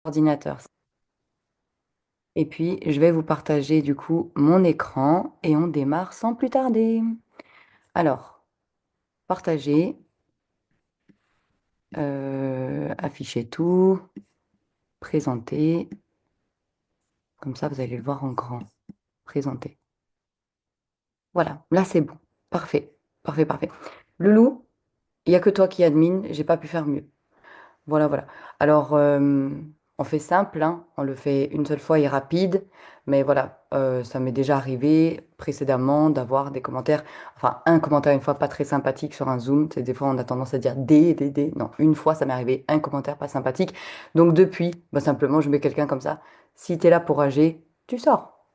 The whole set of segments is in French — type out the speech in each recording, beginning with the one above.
Ordinateur. Et puis, je vais vous partager du coup mon écran et on démarre sans plus tarder. Alors, partager, afficher tout, présenter. Comme ça, vous allez le voir en grand. Présenter. Voilà, là c'est bon. Parfait, parfait, parfait. Loulou, il n'y a que toi qui admine, j'ai pas pu faire mieux. Voilà, voilà. Alors, on fait simple, hein. On le fait une seule fois et rapide. Mais voilà, ça m'est déjà arrivé précédemment d'avoir des commentaires, enfin un commentaire une fois pas très sympathique sur un Zoom. C'est des fois on a tendance à dire des. Non, une fois ça m'est arrivé un commentaire pas sympathique. Donc depuis, bah, simplement je mets quelqu'un comme ça. Si tu es là pour rager, tu sors.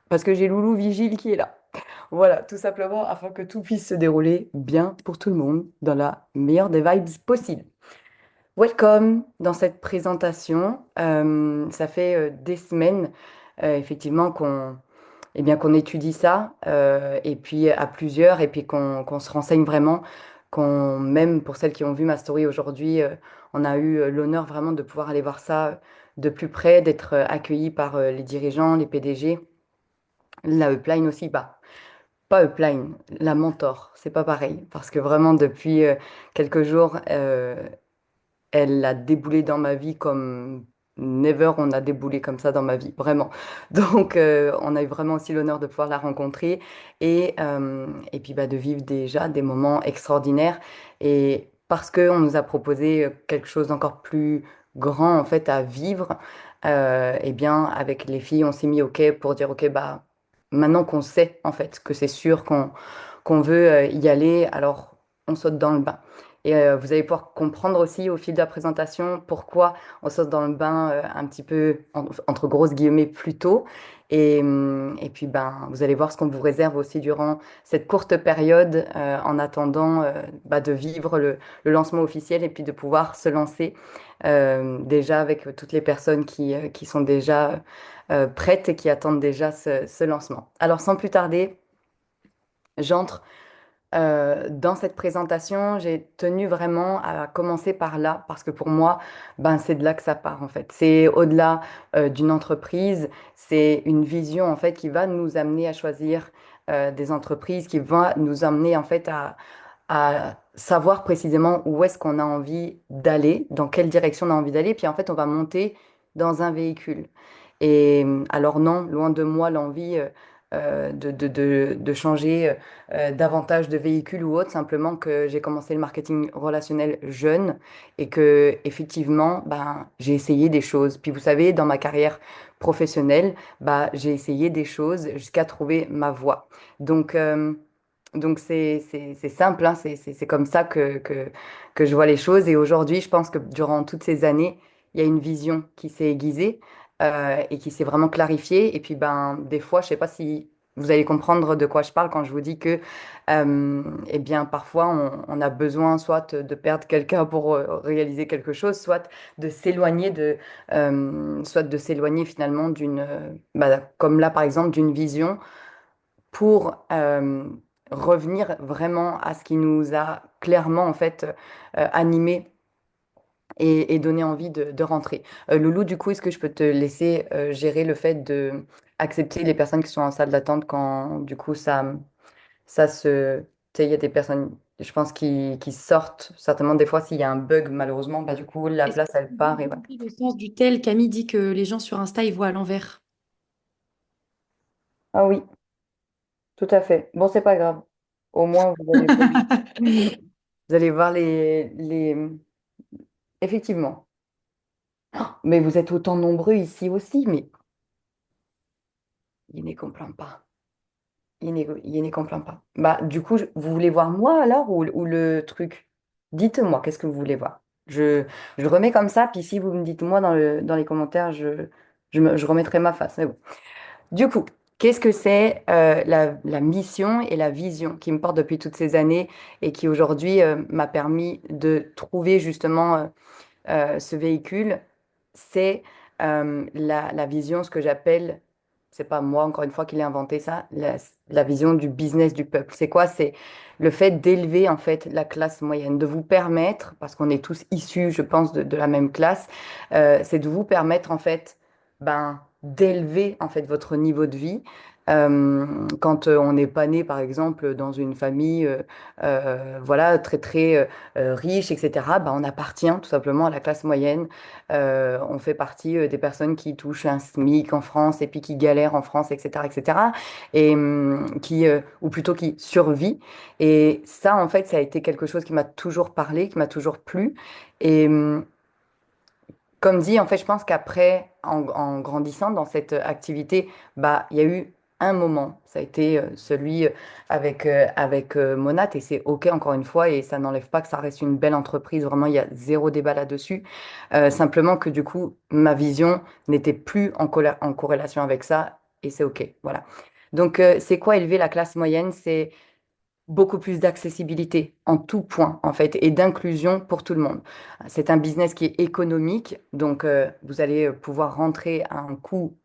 Parce que j'ai Loulou Vigile qui est là. Voilà, tout simplement afin que tout puisse se dérouler bien pour tout le monde dans la meilleure des vibes possible. Welcome dans cette présentation. Ça fait des semaines, effectivement, qu'on étudie ça, et puis à plusieurs, et puis qu'on se renseigne vraiment, même pour celles qui ont vu ma story aujourd'hui, on a eu l'honneur vraiment de pouvoir aller voir ça de plus près, d'être accueillis par les dirigeants, les PDG, la upline aussi, bah, pas upline, la mentor, c'est pas pareil, parce que vraiment depuis quelques jours, elle a déboulé dans ma vie comme never on a déboulé comme ça dans ma vie, vraiment. Donc, on a eu vraiment aussi l'honneur de pouvoir la rencontrer et puis bah, de vivre déjà des moments extraordinaires. Et parce qu'on nous a proposé quelque chose d'encore plus grand en fait à vivre, eh bien, avec les filles, on s'est mis OK pour dire OK, bah, maintenant qu'on sait en fait que c'est sûr qu'on veut y aller, alors on saute dans le bain. Et vous allez pouvoir comprendre aussi au fil de la présentation pourquoi on saute dans le bain un petit peu, entre grosses guillemets, plus tôt. Et puis, ben, vous allez voir ce qu'on vous réserve aussi durant cette courte période en attendant bah, de vivre le lancement officiel et puis de pouvoir se lancer déjà avec toutes les personnes qui sont déjà prêtes et qui attendent déjà ce lancement. Alors, sans plus tarder, j'entre dans cette présentation, j'ai tenu vraiment à commencer par là, parce que pour moi, ben, c'est de là que ça part en fait. C'est au-delà d'une entreprise, c'est une vision en fait qui va nous amener à choisir des entreprises, qui va nous amener en fait à savoir précisément où est-ce qu'on a envie d'aller, dans quelle direction on a envie d'aller, puis en fait, on va monter dans un véhicule. Et alors non, loin de moi l'envie de changer davantage de véhicules ou autre, simplement que j'ai commencé le marketing relationnel jeune et que effectivement, ben, j'ai essayé des choses. Puis vous savez, dans ma carrière professionnelle, bah, j'ai essayé des choses jusqu'à trouver ma voie. Donc, c'est simple, hein, c'est comme ça que je vois les choses. Et aujourd'hui, je pense que durant toutes ces années, il y a une vision qui s'est aiguisée et qui s'est vraiment clarifiée. Et puis, ben, des fois, je sais pas si vous allez comprendre de quoi je parle quand je vous dis que, eh bien, parfois, on a besoin soit de perdre quelqu'un pour réaliser quelque chose, soit de s'éloigner finalement bah, comme là, par exemple, d'une vision pour revenir vraiment à ce qui nous a clairement en fait animé et donné envie de rentrer. Loulou, du coup, est-ce que je peux te laisser gérer le fait de accepter les personnes qui sont en salle d'attente quand du coup ça se... Tu sais, il y a des personnes, je pense, qui sortent certainement des fois s'il y a un bug malheureusement, bah du coup la Est-ce que place elle tu as part bien et voilà. compris le sens du tel Camille dit que les gens sur Insta, ils voient à l'envers? Ah oui, tout à fait. Bon, c'est pas grave. Au moins vous allez voir, vous allez voir les... Effectivement. Mais vous êtes autant nombreux ici aussi, mais il ne comprend pas. Il ne comprend pas. Bah, du coup, vous voulez voir moi alors ou le truc? Dites-moi, qu'est-ce que vous voulez voir? Je remets comme ça, puis si vous me dites moi dans les commentaires, je remettrai ma face. Mais bon. Du coup, qu'est-ce que c'est la mission et la vision qui me porte depuis toutes ces années et qui aujourd'hui m'a permis de trouver justement ce véhicule? C'est la vision, ce que j'appelle c'est pas moi, encore une fois, qui l'ai inventé ça, la vision du business du peuple. C'est quoi? C'est le fait d'élever, en fait, la classe moyenne, de vous permettre, parce qu'on est tous issus, je pense, de la même classe, c'est de vous permettre, en fait, ben, d'élever, en fait, votre niveau de vie. Quand on n'est pas né, par exemple, dans une famille, voilà, très, très riche, etc., ben, on appartient tout simplement à la classe moyenne. On fait partie des personnes qui touchent un SMIC en France et puis qui galèrent en France, etc., etc., et ou plutôt qui survit. Et ça, en fait, ça a été quelque chose qui m'a toujours parlé, qui m'a toujours plu. Et comme dit, en fait, je pense qu'après, en grandissant dans cette activité, bah, il y a eu un moment, ça a été celui avec Monat, et c'est OK encore une fois, et ça n'enlève pas que ça reste une belle entreprise, vraiment, il y a zéro débat là-dessus. Simplement que du coup, ma vision n'était plus en corrélation avec ça, et c'est OK, voilà. Donc, c'est quoi élever la classe moyenne? C'est beaucoup plus d'accessibilité en tout point, en fait, et d'inclusion pour tout le monde. C'est un business qui est économique, donc vous allez pouvoir rentrer à un coût,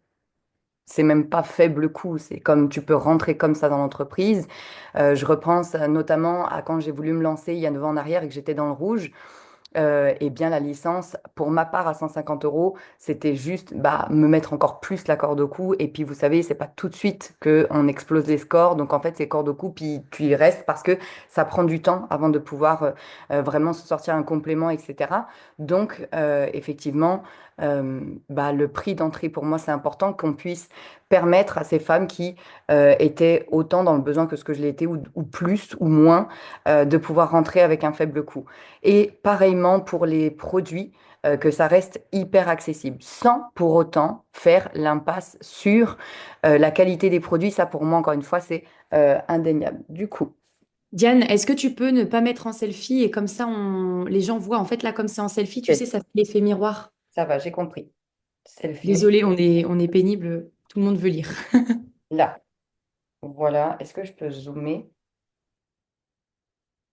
c'est même pas faible coût, c'est comme tu peux rentrer comme ça dans l'entreprise. Je repense notamment à quand j'ai voulu me lancer il y a 9 ans en arrière et que j'étais dans le rouge. Eh bien, la licence, pour ma part, à 150 euros, c'était juste bah, me mettre encore plus la corde au cou. Et puis, vous savez, c'est pas tout de suite qu'on explose les scores. Donc, en fait, c'est corde au cou, puis tu y restes parce que ça prend du temps avant de pouvoir vraiment se sortir un complément, etc. Donc, effectivement, bah, le prix d'entrée, pour moi, c'est important qu'on puisse permettre à ces femmes qui étaient autant dans le besoin que ce que je l'ai été, ou plus ou moins, de pouvoir rentrer avec un faible coût. Et pareillement pour les produits, que ça reste hyper accessible, sans pour autant faire l'impasse sur la qualité des produits. Ça, pour moi, encore une fois, c'est indéniable. Du coup, Diane, est-ce que tu peux ne pas mettre en selfie et comme ça, les gens voient. En fait, là, comme c'est en selfie, tu sais, yes, ça fait l'effet miroir. ça va, j'ai compris. Selfie, Désolée, on est pénible. Tout le monde veut lire. là. Voilà. Est-ce que je peux zoomer?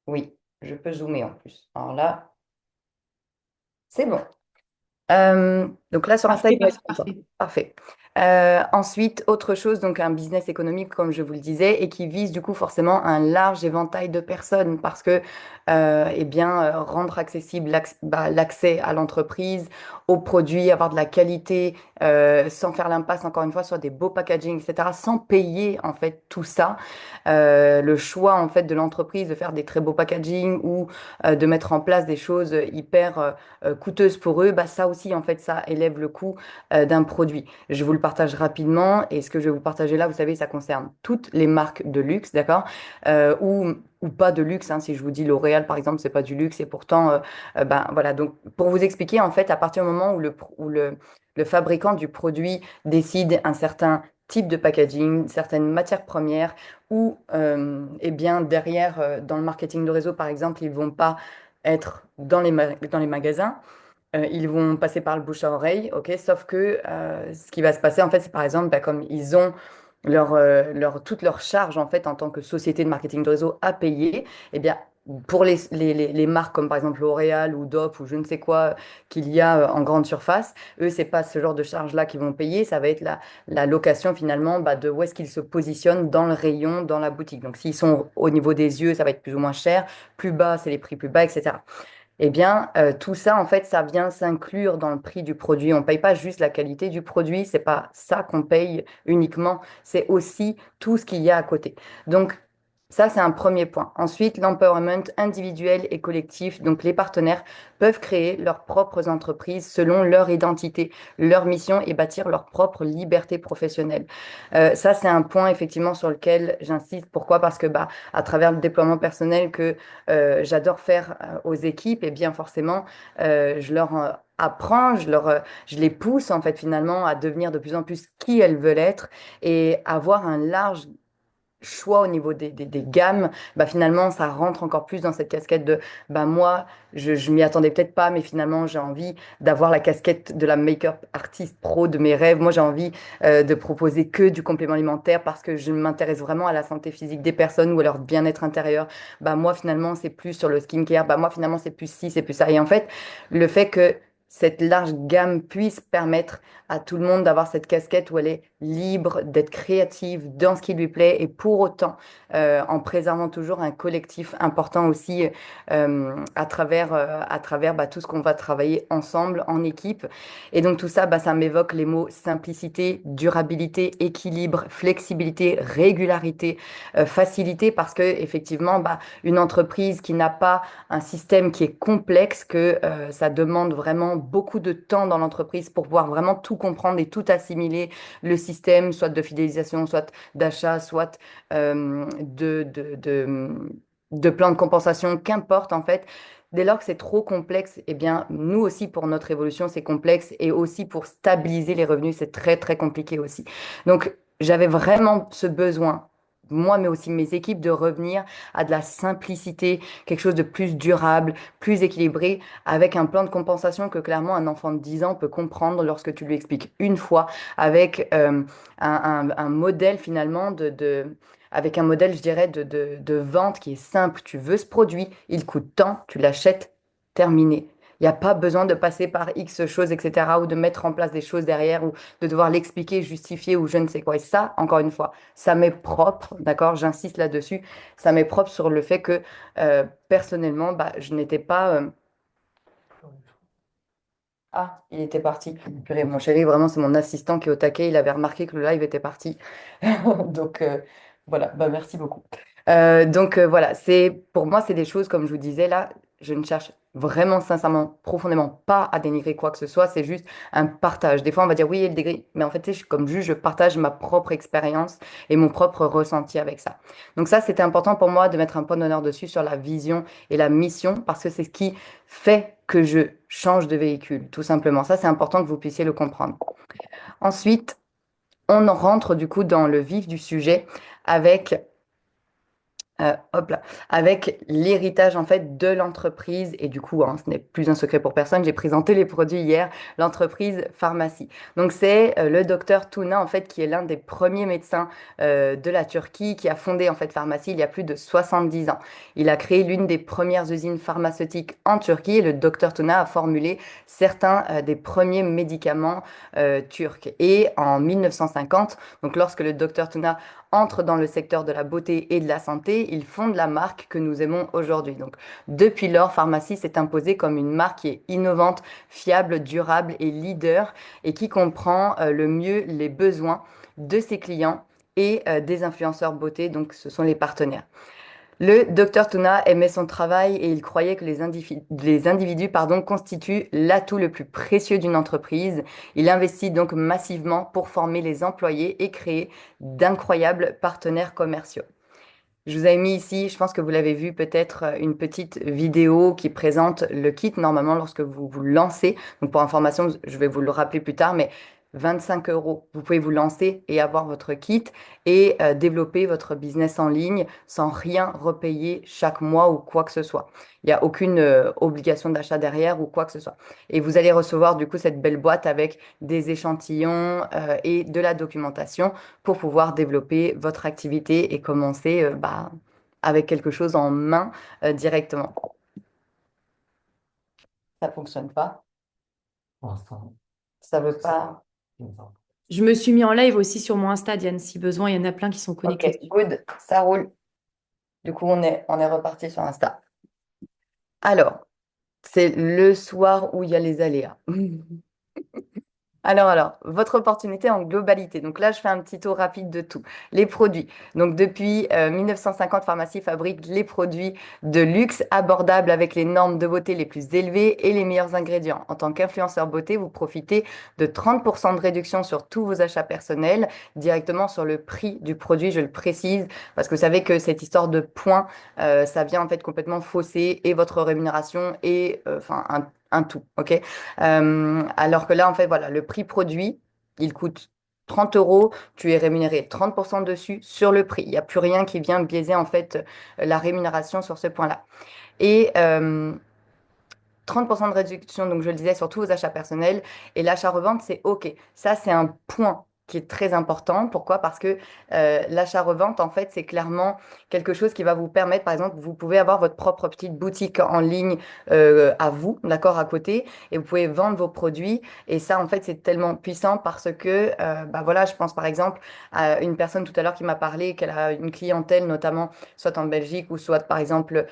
Oui, je peux zoomer en plus. Alors là, c'est bon. Donc là, sur Insta, Parfait, il doit parfait, être content. parfait. Parfait. Ensuite, autre chose, donc un business économique, comme je vous le disais, et qui vise du coup forcément un large éventail de personnes parce que, eh bien, rendre accessible l'accès à l'entreprise, aux produits, avoir de la qualité, sans faire l'impasse, encore une fois, sur des beaux packaging, etc., sans payer en fait tout ça. Le choix en fait de l'entreprise de faire des très beaux packaging ou de mettre en place des choses hyper coûteuses pour eux, bah, ça aussi, en fait, ça élève le coût d'un produit. Je vous le partage rapidement et ce que je vais vous partager là, vous savez, ça concerne toutes les marques de luxe, d'accord? Ou pas de luxe, hein, si je vous dis L'Oréal, par exemple, c'est pas du luxe et pourtant, ben voilà. Donc, pour vous expliquer, en fait, à partir du moment où le fabricant du produit décide un certain type de packaging, certaines matières premières, ou eh bien derrière, dans le marketing de réseau, par exemple, ils vont pas être dans les magasins, ils vont passer par le bouche à oreille, ok? Sauf que ce qui va se passer, en fait, c'est par exemple, bah, comme ils ont toute leur charge, en fait, en tant que société de marketing de réseau à payer, eh bien, pour les marques comme par exemple L'Oréal ou Dop ou je ne sais quoi qu'il y a en grande surface, eux, c'est pas ce genre de charge-là qu'ils vont payer, ça va être la location finalement bah, de où est-ce qu'ils se positionnent dans le rayon, dans la boutique. Donc, s'ils sont au niveau des yeux, ça va être plus ou moins cher, plus bas, c'est les prix plus bas, etc. Eh bien, tout ça, en fait, ça vient s'inclure dans le prix du produit. On ne paye pas juste la qualité du produit, c'est pas ça qu'on paye uniquement, c'est aussi tout ce qu'il y a à côté. Donc, ça, c'est un premier point. Ensuite, l'empowerment individuel et collectif. Donc, les partenaires peuvent créer leurs propres entreprises selon leur identité, leur mission et bâtir leur propre liberté professionnelle. Ça, c'est un point effectivement sur lequel j'insiste. Pourquoi? Parce que bah, à travers le déploiement personnel que j'adore faire aux équipes, et bien forcément, je leur apprends, je les pousse en fait finalement à devenir de plus en plus qui elles veulent être et avoir un large choix au niveau des gammes. Bah, finalement, ça rentre encore plus dans cette casquette de bah, moi, je m'y attendais peut-être pas, mais finalement, j'ai envie d'avoir la casquette de la make-up artiste pro de mes rêves. Moi, j'ai envie de proposer que du complément alimentaire parce que je m'intéresse vraiment à la santé physique des personnes ou à leur bien-être intérieur. Bah, moi, finalement, c'est plus sur le skincare. Bah, moi, finalement, c'est plus ci, c'est plus ça. Et en fait, le fait que cette large gamme puisse permettre à tout le monde d'avoir cette casquette où elle est libre, d'être créative dans ce qui lui plaît et pour autant en préservant toujours un collectif important aussi à travers bah, tout ce qu'on va travailler ensemble en équipe. Et donc tout ça, bah, ça m'évoque les mots simplicité, durabilité, équilibre, flexibilité, régularité, facilité parce que effectivement, bah, une entreprise qui n'a pas un système qui est complexe, que ça demande vraiment beaucoup de temps dans l'entreprise pour pouvoir vraiment tout comprendre et tout assimiler, le système, soit de fidélisation, soit d'achat, soit de plan de compensation, qu'importe en fait. Dès lors que c'est trop complexe, eh bien, nous aussi, pour notre évolution, c'est complexe et aussi pour stabiliser les revenus, c'est très, très compliqué aussi. Donc, j'avais vraiment ce besoin, moi, mais aussi mes équipes, de revenir à de la simplicité, quelque chose de plus durable, plus équilibré, avec un plan de compensation que clairement un enfant de 10 ans peut comprendre lorsque tu lui expliques une fois, avec un modèle finalement avec un modèle, je dirais, de vente qui est simple. Tu veux ce produit, il coûte tant, tu l'achètes, terminé. Il n'y a pas besoin de passer par X choses, etc., ou de mettre en place des choses derrière, ou de devoir l'expliquer, justifier, ou je ne sais quoi. Et ça, encore une fois, ça m'est propre, d'accord? J'insiste là-dessus. Ça m'est propre sur le fait que, personnellement, bah, je n'étais pas... Ah, il était parti. Purée, mon chéri, vraiment, c'est mon assistant qui est au taquet. Il avait remarqué que le live était parti. Donc, voilà, bah, merci beaucoup. Voilà, pour moi, c'est des choses, comme je vous disais là, je ne cherche vraiment, sincèrement, profondément pas à dénigrer quoi que ce soit. C'est juste un partage. Des fois, on va dire oui, il y a le degré. Mais en fait, tu sais, comme juge, je partage ma propre expérience et mon propre ressenti avec ça. Donc, ça, c'était important pour moi de mettre un point d'honneur dessus sur la vision et la mission parce que c'est ce qui fait que je change de véhicule, tout simplement. Ça, c'est important que vous puissiez le comprendre. Ensuite, on en rentre du coup dans le vif du sujet avec hop là, avec l'héritage en fait de l'entreprise et du coup, hein, ce n'est plus un secret pour personne, j'ai présenté les produits hier, l'entreprise pharmacie. Donc c'est le docteur Tuna en fait qui est l'un des premiers médecins de la Turquie qui a fondé en fait pharmacie il y a plus de 70 ans. Il a créé l'une des premières usines pharmaceutiques en Turquie et le docteur Tuna a formulé certains des premiers médicaments turcs. Et en 1950, donc lorsque le docteur Tuna entre dans le secteur de la beauté et de la santé, il fonde la marque que nous aimons aujourd'hui. Donc, depuis lors, Pharmacie s'est imposée comme une marque qui est innovante, fiable, durable et leader et qui comprend le mieux les besoins de ses clients et des influenceurs beauté, donc ce sont les partenaires. Le docteur Tuna aimait son travail et il croyait que les individus pardon, constituent l'atout le plus précieux d'une entreprise. Il investit donc massivement pour former les employés et créer d'incroyables partenaires commerciaux. Je vous ai mis ici, je pense que vous l'avez vu peut-être, une petite vidéo qui présente le kit normalement lorsque vous vous lancez. Donc pour information, je vais vous le rappeler plus tard, mais 25 euros, vous pouvez vous lancer et avoir votre kit et développer votre business en ligne sans rien repayer chaque mois ou quoi que ce soit. Il n'y a aucune obligation d'achat derrière ou quoi que ce soit. Et vous allez recevoir du coup cette belle boîte avec des échantillons et de la documentation pour pouvoir développer votre activité et commencer bah, avec quelque chose en main directement. Ça fonctionne pas. Ça veut pas. Je me suis mis en live aussi sur mon Insta, Diane. Si besoin, il y en a plein qui sont Ok, connectés dessus. good, ça roule. Du coup, on est reparti sur Insta. Alors, c'est le soir où il y a les aléas. Alors, votre opportunité en globalité. Donc là, je fais un petit tour rapide de tout. Les produits. Donc depuis 1950, Pharmacie fabrique les produits de luxe abordables avec les normes de beauté les plus élevées et les meilleurs ingrédients. En tant qu'influenceur beauté, vous profitez de 30% de réduction sur tous vos achats personnels, directement sur le prix du produit, je le précise, parce que vous savez que cette histoire de points, ça vient en fait complètement fausser et votre rémunération et enfin un tout, ok? Alors que là, en fait, voilà, le prix produit, il coûte 30 euros, tu es rémunéré 30% dessus sur le prix. Il n'y a plus rien qui vient biaiser, en fait, la rémunération sur ce point-là. Et 30% de réduction, donc je le disais, sur tous vos achats personnels. Et l'achat-revente, c'est OK. Ça, c'est un point qui est très important. Pourquoi? Parce que l'achat-revente, en fait, c'est clairement quelque chose qui va vous permettre, par exemple, vous pouvez avoir votre propre petite boutique en ligne à vous, d'accord, à côté, et vous pouvez vendre vos produits. Et ça, en fait, c'est tellement puissant parce que, bah voilà, je pense par exemple à une personne tout à l'heure qui m'a parlé qu'elle a une clientèle, notamment soit en Belgique ou soit par exemple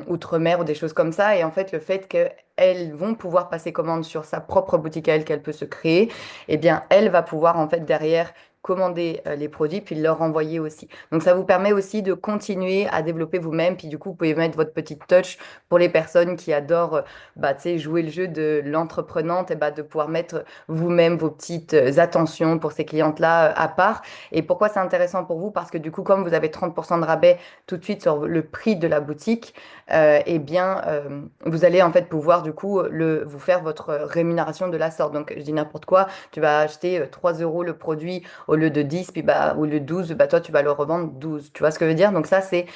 outre-mer ou des choses comme ça. Et en fait, le fait qu'elles vont pouvoir passer commande sur sa propre boutique à elle qu'elle peut se créer, eh bien, elle va pouvoir en fait derrière commander les produits puis leur envoyer aussi. Donc ça vous permet aussi de continuer à développer vous-même puis du coup vous pouvez mettre votre petite touch pour les personnes qui adorent bah, tu sais, jouer le jeu de l'entreprenante et bah, de pouvoir mettre vous-même vos petites attentions pour ces clientes-là à part. Et pourquoi c'est intéressant pour vous? Parce que du coup comme vous avez 30% de rabais tout de suite sur le prix de la boutique, eh bien, vous allez en fait pouvoir du coup vous faire votre rémunération de la sorte. Donc, je dis n'importe quoi, tu vas acheter 3 euros le produit au lieu de 10, puis bah, au lieu de 12, bah, toi, tu vas le revendre 12. Tu vois ce que je veux dire? Donc, ça, c'est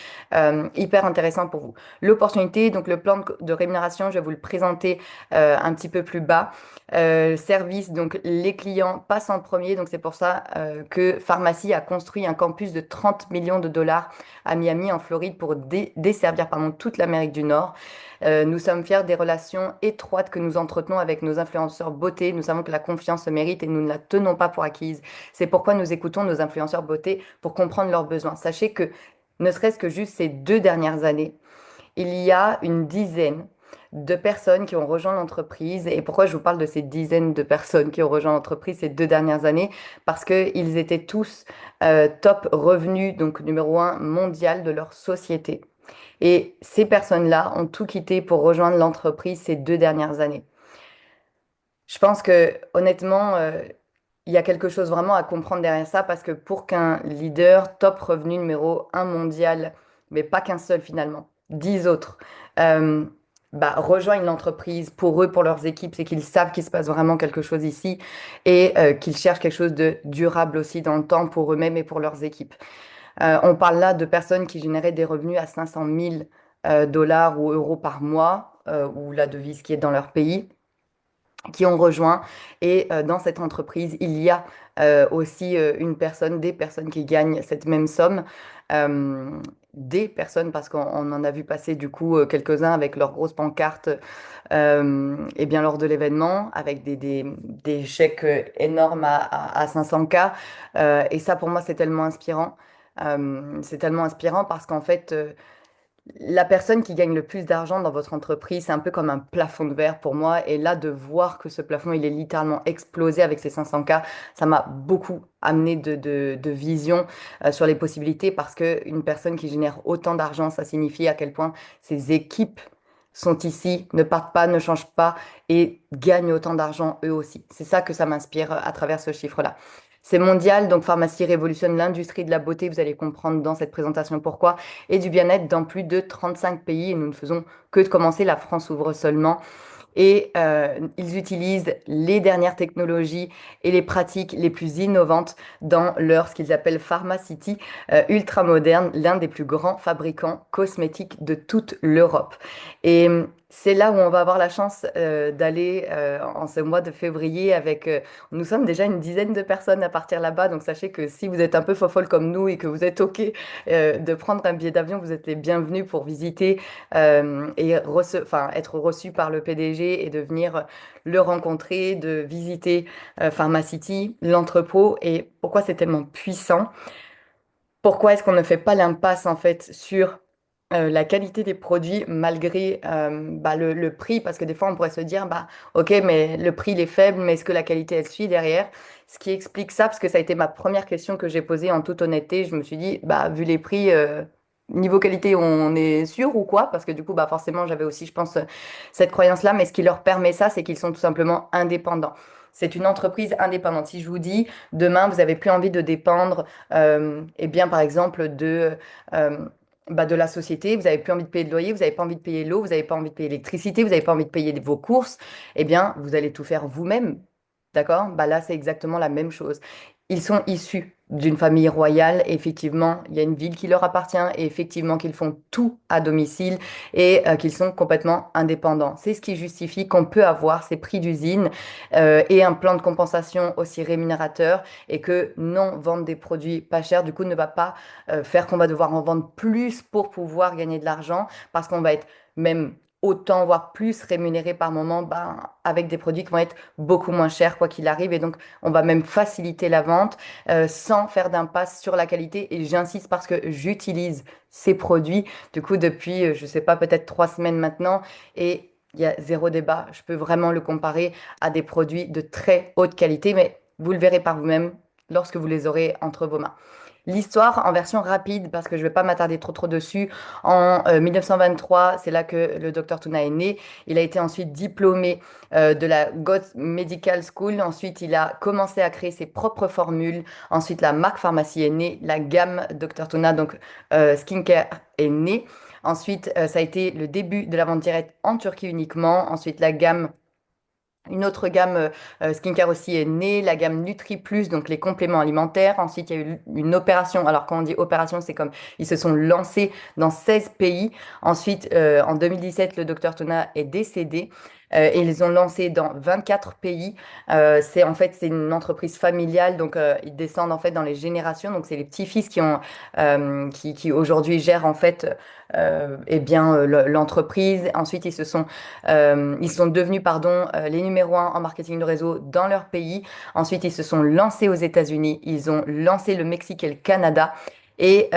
hyper intéressant pour vous. L'opportunité, donc le plan de rémunération, je vais vous le présenter un petit peu plus bas. Service, donc les clients passent en premier, donc c'est pour ça que Pharmacie a construit un campus de 30 millions de dollars à Miami, en Floride, pour desservir pardon, toute l'Amérique du Nord. Nous sommes fiers des relations étroites que nous entretenons avec nos influenceurs beauté. Nous savons que la confiance se mérite et nous ne la tenons pas pour acquise. C'est pourquoi nous écoutons nos influenceurs beauté pour comprendre leurs besoins. Sachez que, ne serait-ce que juste ces 2 dernières années, il y a une dizaine de personnes qui ont rejoint l'entreprise. Et pourquoi je vous parle de ces dizaines de personnes qui ont rejoint l'entreprise ces 2 dernières années? Parce qu'ils étaient tous top revenus, donc numéro un mondial de leur société. Et ces personnes-là ont tout quitté pour rejoindre l'entreprise ces 2 dernières années. Je pense que honnêtement, il y a quelque chose vraiment à comprendre derrière ça parce que pour qu'un leader top revenu numéro un mondial, mais pas qu'un seul finalement, 10 autres, euh, bah, rejoignent l'entreprise pour eux, pour leurs équipes, c'est qu'ils savent qu'il se passe vraiment quelque chose ici et qu'ils cherchent quelque chose de durable aussi dans le temps pour eux-mêmes et pour leurs équipes. On parle là de personnes qui généraient des revenus à 500 000 dollars ou euros par mois, ou la devise qui est dans leur pays, qui ont rejoint. Et dans cette entreprise, il y a aussi une personne, des personnes qui gagnent cette même somme. Euh, des personnes, parce qu'on en a vu passer du coup quelques-uns avec leurs grosses pancartes et bien lors de l'événement, avec des chèques énormes à 500K. Et ça, pour moi, c'est tellement inspirant. C'est tellement inspirant parce qu'en fait, la personne qui gagne le plus d'argent dans votre entreprise, c'est un peu comme un plafond de verre pour moi. Et là, de voir que ce plafond, il est littéralement explosé avec ces 500K, ça m'a beaucoup amené de vision sur les possibilités parce qu'une personne qui génère autant d'argent, ça signifie à quel point ses équipes sont ici, ne partent pas, ne changent pas et gagnent autant d'argent eux aussi. C'est ça que ça m'inspire à travers ce chiffre-là. C'est mondial, donc Pharmacie révolutionne l'industrie de la beauté, vous allez comprendre dans cette présentation pourquoi, et du bien-être dans plus de 35 pays, et nous ne faisons que de commencer, la France ouvre seulement. Et ils utilisent les dernières technologies et les pratiques les plus innovantes dans leur, ce qu'ils appellent Pharmacity, ultra moderne, l'un des plus grands fabricants cosmétiques de toute l'Europe. Et c'est là où on va avoir la chance d'aller en ce mois de février avec, nous sommes déjà une dizaine de personnes à partir là-bas, donc sachez que si vous êtes un peu fofolle comme nous et que vous êtes OK de prendre un billet d'avion, vous êtes les bienvenus pour visiter et enfin, être reçu par le PDG et de venir le rencontrer, de visiter Pharmacity, l'entrepôt. Et pourquoi c'est tellement puissant? Pourquoi est-ce qu'on ne fait pas l'impasse en fait sur la qualité des produits malgré bah, le prix? Parce que des fois on pourrait se dire, bah, ok, mais le prix il est faible, mais est-ce que la qualité elle suit derrière? Ce qui explique ça, parce que ça a été ma première question que j'ai posée en toute honnêteté, je me suis dit, bah, vu les prix, niveau qualité, on est sûr ou quoi? Parce que du coup, bah, forcément, j'avais aussi, je pense, cette croyance-là, mais ce qui leur permet ça, c'est qu'ils sont tout simplement indépendants. C'est une entreprise indépendante. Si je vous dis, demain, vous n'avez plus envie de dépendre eh bien, par exemple, euh, bah, de la société, vous n'avez plus envie de payer de loyer, vous n'avez pas envie de payer l'eau, vous n'avez pas envie de payer l'électricité, vous n'avez pas envie de payer vos courses, eh bien, vous allez tout faire vous-même. D'accord? Bah, là, c'est exactement la même chose. Ils sont issus d'une famille royale. Et effectivement, il y a une ville qui leur appartient et effectivement qu'ils font tout à domicile et qu'ils sont complètement indépendants. C'est ce qui justifie qu'on peut avoir ces prix d'usine et un plan de compensation aussi rémunérateur et que non, vendre des produits pas chers, du coup, ne va pas faire qu'on va devoir en vendre plus pour pouvoir gagner de l'argent parce qu'on va être même autant, voire plus rémunéré par moment ben, avec des produits qui vont être beaucoup moins chers quoi qu'il arrive. Et donc, on va même faciliter la vente sans faire d'impasse sur la qualité. Et j'insiste parce que j'utilise ces produits, du coup, depuis, je sais pas, peut-être 3 semaines maintenant. Et il y a zéro débat. Je peux vraiment le comparer à des produits de très haute qualité, mais vous le verrez par vous-même lorsque vous les aurez entre vos mains. L'histoire en version rapide, parce que je ne vais pas m'attarder trop dessus. En 1923, c'est là que le docteur Tuna est né. Il a été ensuite diplômé de la Goethe Medical School. Ensuite, il a commencé à créer ses propres formules. Ensuite, la marque pharmacie est née. La gamme Dr. Tuna, donc skincare, est née. Ensuite, ça a été le début de la vente directe en Turquie uniquement. Ensuite, la gamme une autre gamme skincare aussi est née, la gamme Nutri Plus, donc les compléments alimentaires. Ensuite, il y a eu une opération. Alors, quand on dit opération, c'est comme ils se sont lancés dans 16 pays. Ensuite, en 2017, le docteur Tona est décédé. Et ils ont lancé dans 24 pays. C'est une entreprise familiale, donc ils descendent en fait dans les générations. Donc c'est les petits-fils qui aujourd'hui gèrent en fait l'entreprise. Ensuite, ils sont devenus, pardon, les numéros un en marketing de réseau dans leur pays. Ensuite, ils se sont lancés aux États-Unis. Ils ont lancé le Mexique et le Canada. Et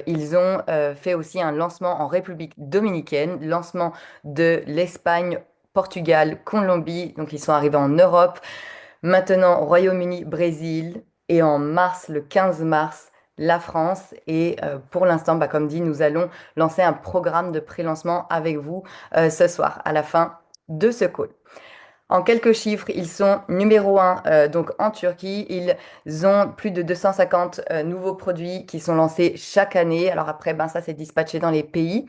ils ont fait aussi un lancement en République dominicaine, lancement de l'Espagne, Portugal, Colombie. Donc, ils sont arrivés en Europe. Maintenant, Royaume-Uni, Brésil. Et en mars, le 15 mars, la France. Et pour l'instant, bah, comme dit, nous allons lancer un programme de pré-lancement avec vous ce soir, à la fin de ce call. En quelques chiffres, ils sont numéro un donc en Turquie. Ils ont plus de 250 nouveaux produits qui sont lancés chaque année. Alors après, ben, ça c'est dispatché dans les pays.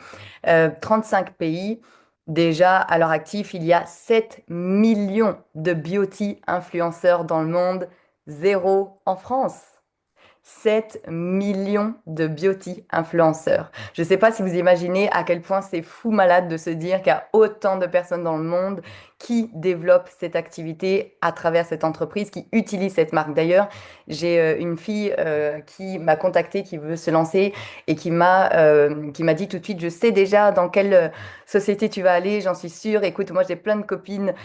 35 pays. Déjà, à leur actif, il y a 7 millions de beauty influenceurs dans le monde, zéro en France. 7 millions de beauty influenceurs. Je ne sais pas si vous imaginez à quel point c'est fou malade de se dire qu'il y a autant de personnes dans le monde qui développent cette activité à travers cette entreprise, qui utilise cette marque. D'ailleurs, j'ai une fille qui m'a contactée, qui veut se lancer et qui m'a dit tout de suite, je sais déjà dans quelle société tu vas aller, j'en suis sûre. Écoute, moi j'ai plein de copines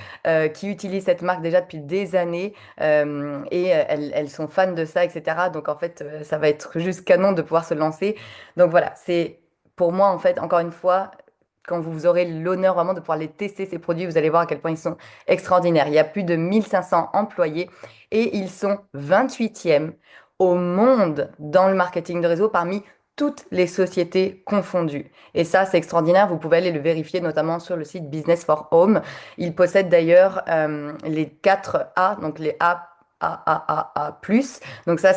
qui utilisent cette marque déjà depuis des années elles sont fans de ça, etc. Donc en fait, ça va être juste canon de pouvoir se lancer. Donc voilà, c'est pour moi en fait, encore une fois, quand vous aurez l'honneur vraiment de pouvoir les tester, ces produits, vous allez voir à quel point ils sont extraordinaires. Il y a plus de 1500 employés et ils sont 28e au monde dans le marketing de réseau parmi toutes les sociétés confondues. Et ça, c'est extraordinaire. Vous pouvez aller le vérifier notamment sur le site Business for Home. Ils possèdent d'ailleurs les 4 A, donc les A. Donc ça,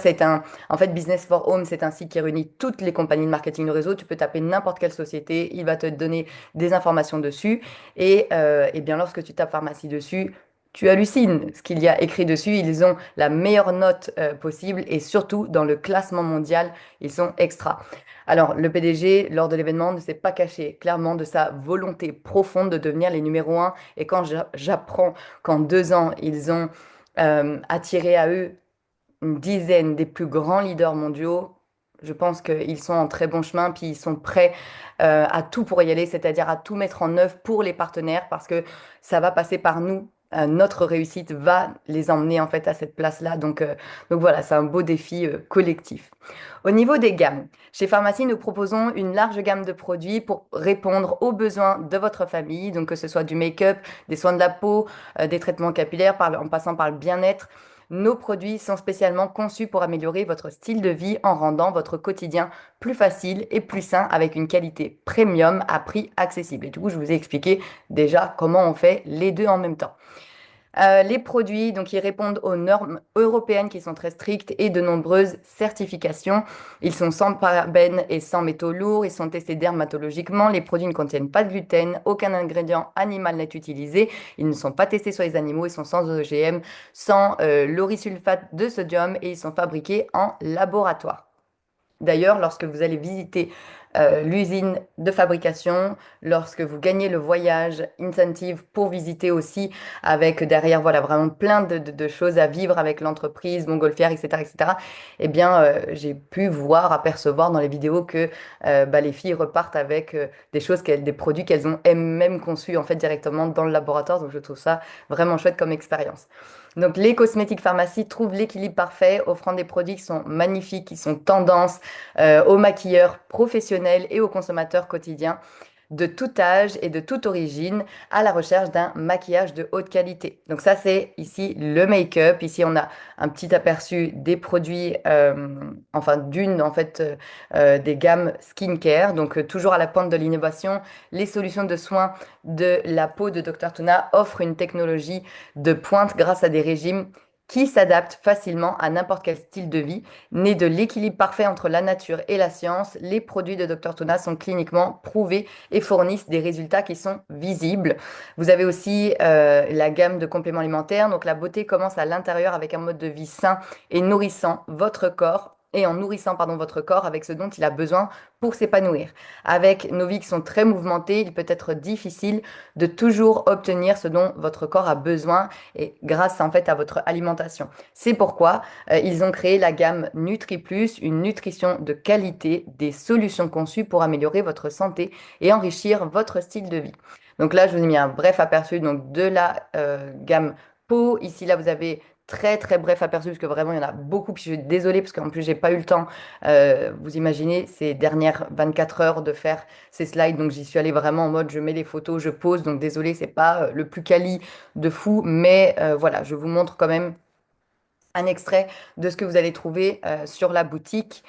en fait, Business for Home, c'est un site qui réunit toutes les compagnies de marketing de réseau. Tu peux taper n'importe quelle société, il va te donner des informations dessus. Et bien, lorsque tu tapes pharmacie dessus, tu hallucines ce qu'il y a écrit dessus. Ils ont la meilleure note possible et surtout dans le classement mondial, ils sont extra. Alors, le PDG, lors de l'événement, ne s'est pas caché clairement de sa volonté profonde de devenir les numéros un. Et quand j'apprends qu'en 2 ans, ils ont attiré à eux une dizaine des plus grands leaders mondiaux, je pense qu'ils sont en très bon chemin, puis ils sont prêts à tout pour y aller, c'est-à-dire à tout mettre en œuvre pour les partenaires, parce que ça va passer par nous. Notre réussite va les emmener en fait à cette place-là. Donc voilà, c'est un beau défi collectif. Au niveau des gammes, chez Pharmacie, nous proposons une large gamme de produits pour répondre aux besoins de votre famille, donc que ce soit du make-up, des soins de la peau, des traitements capillaires, en passant par le bien-être. Nos produits sont spécialement conçus pour améliorer votre style de vie en rendant votre quotidien plus facile et plus sain avec une qualité premium à prix accessible. Et du coup, je vous ai expliqué déjà comment on fait les deux en même temps. Les produits, donc, ils répondent aux normes européennes qui sont très strictes et de nombreuses certifications. Ils sont sans parabènes et sans métaux lourds. Ils sont testés dermatologiquement. Les produits ne contiennent pas de gluten. Aucun ingrédient animal n'est utilisé. Ils ne sont pas testés sur les animaux. Ils sont sans OGM, sans laurysulfate de sodium et ils sont fabriqués en laboratoire. D'ailleurs, lorsque vous allez visiter l'usine de fabrication, lorsque vous gagnez le voyage incentive pour visiter aussi, avec derrière, voilà, vraiment plein de choses à vivre avec l'entreprise, Montgolfière, etc., etc., eh bien, j'ai pu voir, apercevoir dans les vidéos que bah, les filles repartent avec des choses, des produits qu'elles ont elles-mêmes conçus en fait directement dans le laboratoire. Donc, je trouve ça vraiment chouette comme expérience. Donc, les cosmétiques pharmacies trouvent l'équilibre parfait, offrant des produits qui sont magnifiques, qui sont tendance aux maquilleurs professionnels et aux consommateurs quotidiens de tout âge et de toute origine à la recherche d'un maquillage de haute qualité. Donc ça, c'est ici le make-up. Ici, on a un petit aperçu des produits, enfin d'une en fait des gammes skincare. Donc toujours à la pointe de l'innovation, les solutions de soins de la peau de Dr. Tuna offrent une technologie de pointe grâce à des régimes qui s'adaptent facilement à n'importe quel style de vie. Nés de l'équilibre parfait entre la nature et la science, les produits de Dr. Tuna sont cliniquement prouvés et fournissent des résultats qui sont visibles. Vous avez aussi la gamme de compléments alimentaires. Donc la beauté commence à l'intérieur avec un mode de vie sain et nourrissant votre corps. Et en nourrissant pardon, votre corps avec ce dont il a besoin pour s'épanouir. Avec nos vies qui sont très mouvementées, il peut être difficile de toujours obtenir ce dont votre corps a besoin et grâce en fait à votre alimentation. C'est pourquoi ils ont créé la gamme NutriPlus, une nutrition de qualité, des solutions conçues pour améliorer votre santé et enrichir votre style de vie. Donc là, je vous ai mis un bref aperçu donc, de la gamme peau. Ici, là, vous avez très très bref aperçu parce que vraiment il y en a beaucoup. Puis je suis désolée parce qu'en plus j'ai pas eu le temps. Vous imaginez ces dernières 24 heures de faire ces slides. Donc j'y suis allée vraiment en mode je mets les photos, je pose. Donc désolée, c'est pas le plus quali de fou, mais voilà, je vous montre quand même un extrait de ce que vous allez trouver sur la boutique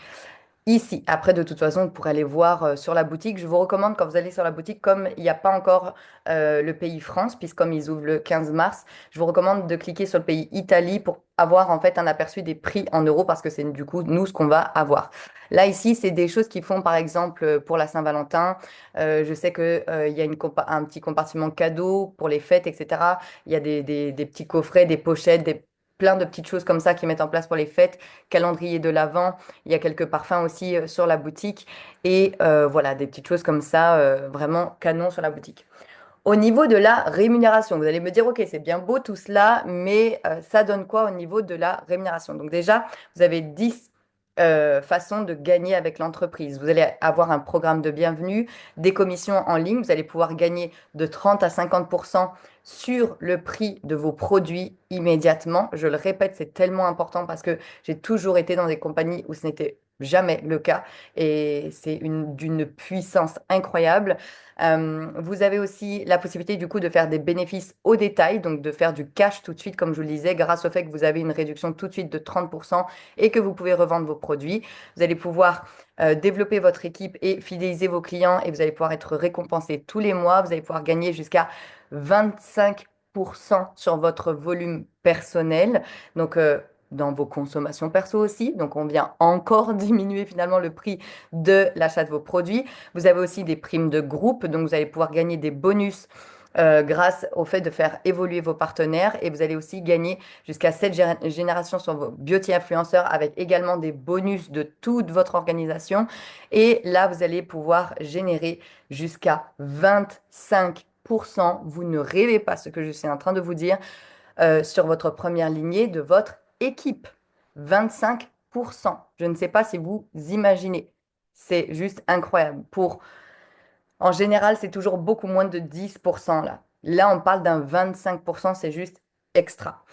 ici. Après, de toute façon, pour aller voir sur la boutique, je vous recommande quand vous allez sur la boutique, comme il n'y a pas encore le pays France, puisque comme ils ouvrent le 15 mars, je vous recommande de cliquer sur le pays Italie pour avoir en fait un aperçu des prix en euros, parce que c'est du coup nous ce qu'on va avoir. Là, ici, c'est des choses qu'ils font, par exemple, pour la Saint-Valentin. Je sais que, il y a un petit compartiment cadeau pour les fêtes, etc. Il y a des petits coffrets, des pochettes, plein de petites choses comme ça qu'ils mettent en place pour les fêtes, calendrier de l'Avent. Il y a quelques parfums aussi sur la boutique et voilà, des petites choses comme ça, vraiment canon sur la boutique. Au niveau de la rémunération, vous allez me dire, OK, c'est bien beau tout cela, mais ça donne quoi au niveau de la rémunération? Donc déjà, vous avez 10 façons de gagner avec l'entreprise. Vous allez avoir un programme de bienvenue, des commissions en ligne, vous allez pouvoir gagner de 30 à 50% sur le prix de vos produits immédiatement. Je le répète, c'est tellement important parce que j'ai toujours été dans des compagnies où ce n'était jamais le cas et c'est d'une puissance incroyable. Vous avez aussi la possibilité du coup de faire des bénéfices au détail, donc de faire du cash tout de suite, comme je vous le disais, grâce au fait que vous avez une réduction tout de suite de 30% et que vous pouvez revendre vos produits. Vous allez pouvoir développer votre équipe et fidéliser vos clients et vous allez pouvoir être récompensé tous les mois. Vous allez pouvoir gagner jusqu'à 25% sur votre volume personnel. Donc, dans vos consommations perso aussi. Donc, on vient encore diminuer finalement le prix de l'achat de vos produits. Vous avez aussi des primes de groupe, donc vous allez pouvoir gagner des bonus grâce au fait de faire évoluer vos partenaires et vous allez aussi gagner jusqu'à 7 générations sur vos beauty influenceurs avec également des bonus de toute votre organisation. Et là, vous allez pouvoir générer jusqu'à 25%. Vous ne rêvez pas ce que je suis en train de vous dire sur votre première lignée de votre équipe. 25%. Je ne sais pas si vous imaginez. C'est juste incroyable. En général, c'est toujours beaucoup moins de 10% là. Là, on parle d'un 25%, c'est juste extra.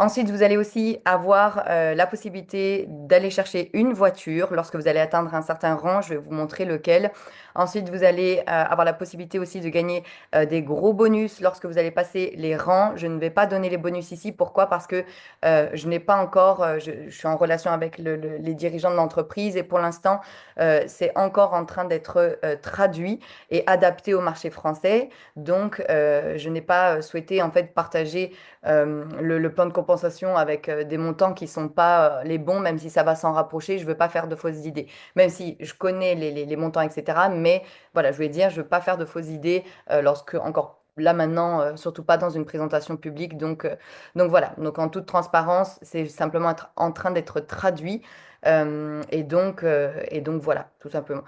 Ensuite, vous allez aussi avoir la possibilité d'aller chercher une voiture lorsque vous allez atteindre un certain rang. Je vais vous montrer lequel. Ensuite, vous allez avoir la possibilité aussi de gagner des gros bonus lorsque vous allez passer les rangs. Je ne vais pas donner les bonus ici. Pourquoi? Parce que je n'ai pas encore, je suis en relation avec les dirigeants de l'entreprise et pour l'instant, c'est encore en train d'être traduit et adapté au marché français. Donc, je n'ai pas souhaité en fait partager le plan de compensation avec des montants qui sont pas les bons, même si ça va s'en rapprocher. Je veux pas faire de fausses idées, même si je connais les montants, etc. Mais voilà, je voulais dire, je veux pas faire de fausses idées lorsque encore là maintenant, surtout pas dans une présentation publique. Donc voilà. Donc en toute transparence, c'est simplement être en train d'être traduit. Et donc voilà, tout simplement.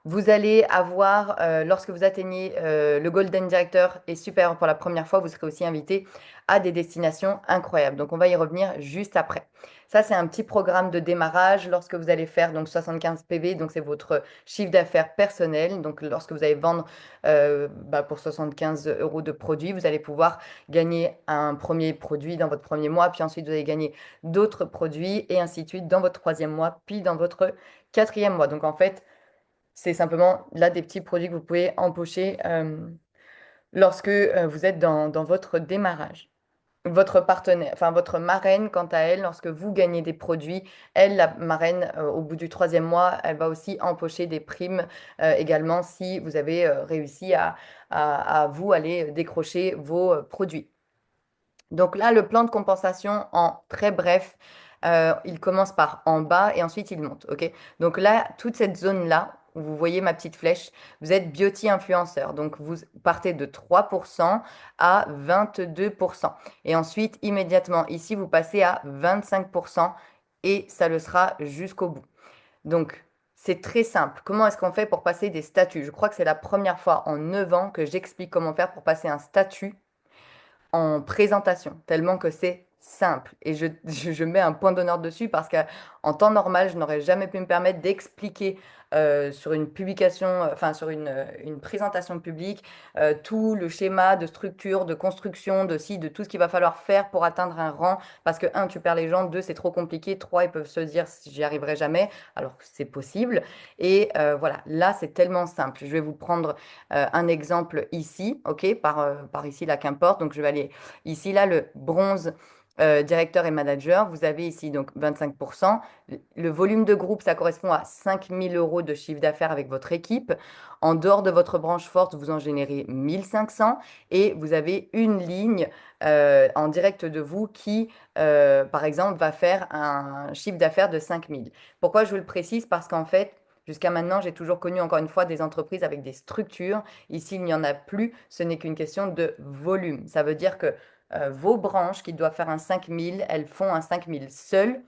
Vous allez avoir, lorsque vous atteignez le Golden Director et supérieur pour la première fois, vous serez aussi invité à des destinations incroyables. Donc, on va y revenir juste après. Ça, c'est un petit programme de démarrage lorsque vous allez faire donc 75 PV. Donc, c'est votre chiffre d'affaires personnel. Donc, lorsque vous allez vendre pour 75 euros de produits, vous allez pouvoir gagner un premier produit dans votre premier mois. Puis ensuite, vous allez gagner d'autres produits et ainsi de suite dans votre troisième mois, puis dans votre quatrième mois. Donc, en fait, c'est simplement là des petits produits que vous pouvez empocher lorsque vous êtes dans votre démarrage. Votre partenaire, enfin votre marraine, quant à elle, lorsque vous gagnez des produits, elle, la marraine, au bout du troisième mois, elle va aussi empocher des primes également si vous avez réussi à vous aller décrocher vos produits. Donc là, le plan de compensation, en très bref, il commence par en bas et ensuite il monte. Ok? Donc là, toute cette zone-là, où vous voyez ma petite flèche, vous êtes beauty influenceur. Donc vous partez de 3% à 22%. Et ensuite, immédiatement ici, vous passez à 25% et ça le sera jusqu'au bout. Donc, c'est très simple. Comment est-ce qu'on fait pour passer des statuts? Je crois que c'est la première fois en 9 ans que j'explique comment faire pour passer un statut en présentation, tellement que c'est simple. Et je mets un point d'honneur dessus parce qu'en temps normal, je n'aurais jamais pu me permettre d'expliquer sur une publication, enfin sur une présentation publique, tout le schéma de structure, de construction, de tout ce qu'il va falloir faire pour atteindre un rang. Parce que, un, tu perds les gens, deux, c'est trop compliqué, trois, ils peuvent se dire, j'y arriverai jamais, alors que c'est possible. Et voilà, là, c'est tellement simple. Je vais vous prendre un exemple ici, ok, par ici, là, qu'importe. Donc, je vais aller ici, là, le bronze directeur et manager. Vous avez ici donc 25%. Le volume de groupe, ça correspond à 5 000 euros de chiffre d'affaires avec votre équipe. En dehors de votre branche forte, vous en générez 1 500 et vous avez une ligne en direct de vous qui, par exemple, va faire un chiffre d'affaires de 5 000. Pourquoi je vous le précise? Parce qu'en fait, jusqu'à maintenant, j'ai toujours connu encore une fois des entreprises avec des structures. Ici, il n'y en a plus. Ce n'est qu'une question de volume. Ça veut dire que vos branches qui doivent faire un 5 000, elles font un 5 000 seules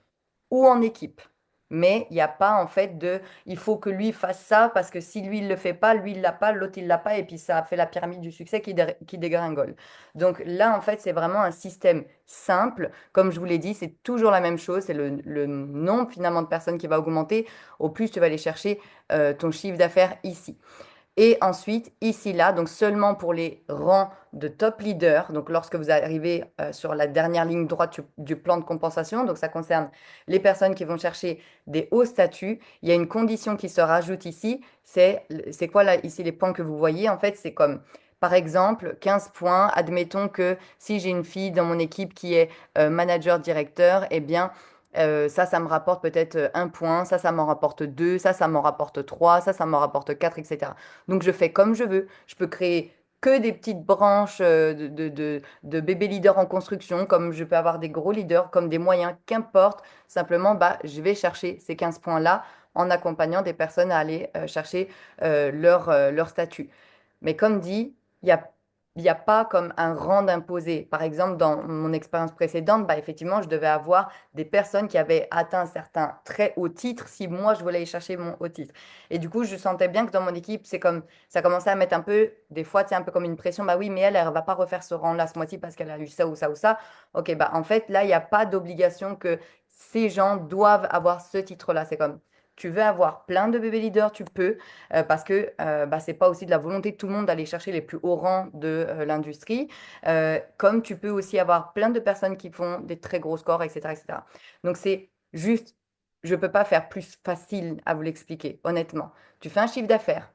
ou en équipe. Mais il n'y a pas en fait de il faut que lui fasse ça parce que si lui il le fait pas, lui il l'a pas, l'autre il l'a pas et puis ça fait la pyramide du succès qui dégringole. Donc là en fait c'est vraiment un système simple. Comme je vous l'ai dit, c'est toujours la même chose. C'est le nombre finalement de personnes qui va augmenter. Au plus tu vas aller chercher ton chiffre d'affaires ici. Et ensuite, ici, là, donc seulement pour les rangs de top leader, donc lorsque vous arrivez sur la dernière ligne droite du plan de compensation, donc ça concerne les personnes qui vont chercher des hauts statuts, il y a une condition qui se rajoute ici, c'est quoi là, ici les points que vous voyez, en fait, c'est comme, par exemple, 15 points, admettons que si j'ai une fille dans mon équipe qui est manager-directeur, eh bien, ça me rapporte peut-être 1 point, ça m'en rapporte deux, ça m'en rapporte trois, ça m'en rapporte quatre, etc. Donc je fais comme je veux. Je peux créer que des petites branches de bébés leaders en construction, comme je peux avoir des gros leaders, comme des moyens, qu'importe. Simplement, bah, je vais chercher ces 15 points-là en accompagnant des personnes à aller chercher leur statut. Mais comme dit, il y a pas comme un rang d'imposé. Par exemple, dans mon expérience précédente, bah, effectivement, je devais avoir des personnes qui avaient atteint certains très hauts titres si moi, je voulais aller chercher mon haut titre. Et du coup, je sentais bien que dans mon équipe, c'est comme ça commençait à mettre un peu, des fois, c'est un peu comme une pression. Bah oui, mais elle va pas refaire ce rang-là ce mois-ci parce qu'elle a eu ça ou ça ou ça. Ok, bah en fait, là, il n'y a pas d'obligation que ces gens doivent avoir ce titre-là. C'est comme tu veux avoir plein de bébés leaders, tu peux, parce que bah, c'est pas aussi de la volonté de tout le monde d'aller chercher les plus hauts rangs de l'industrie. Comme tu peux aussi avoir plein de personnes qui font des très gros scores, etc., etc. Donc c'est juste, je peux pas faire plus facile à vous l'expliquer, honnêtement. Tu fais un chiffre d'affaires.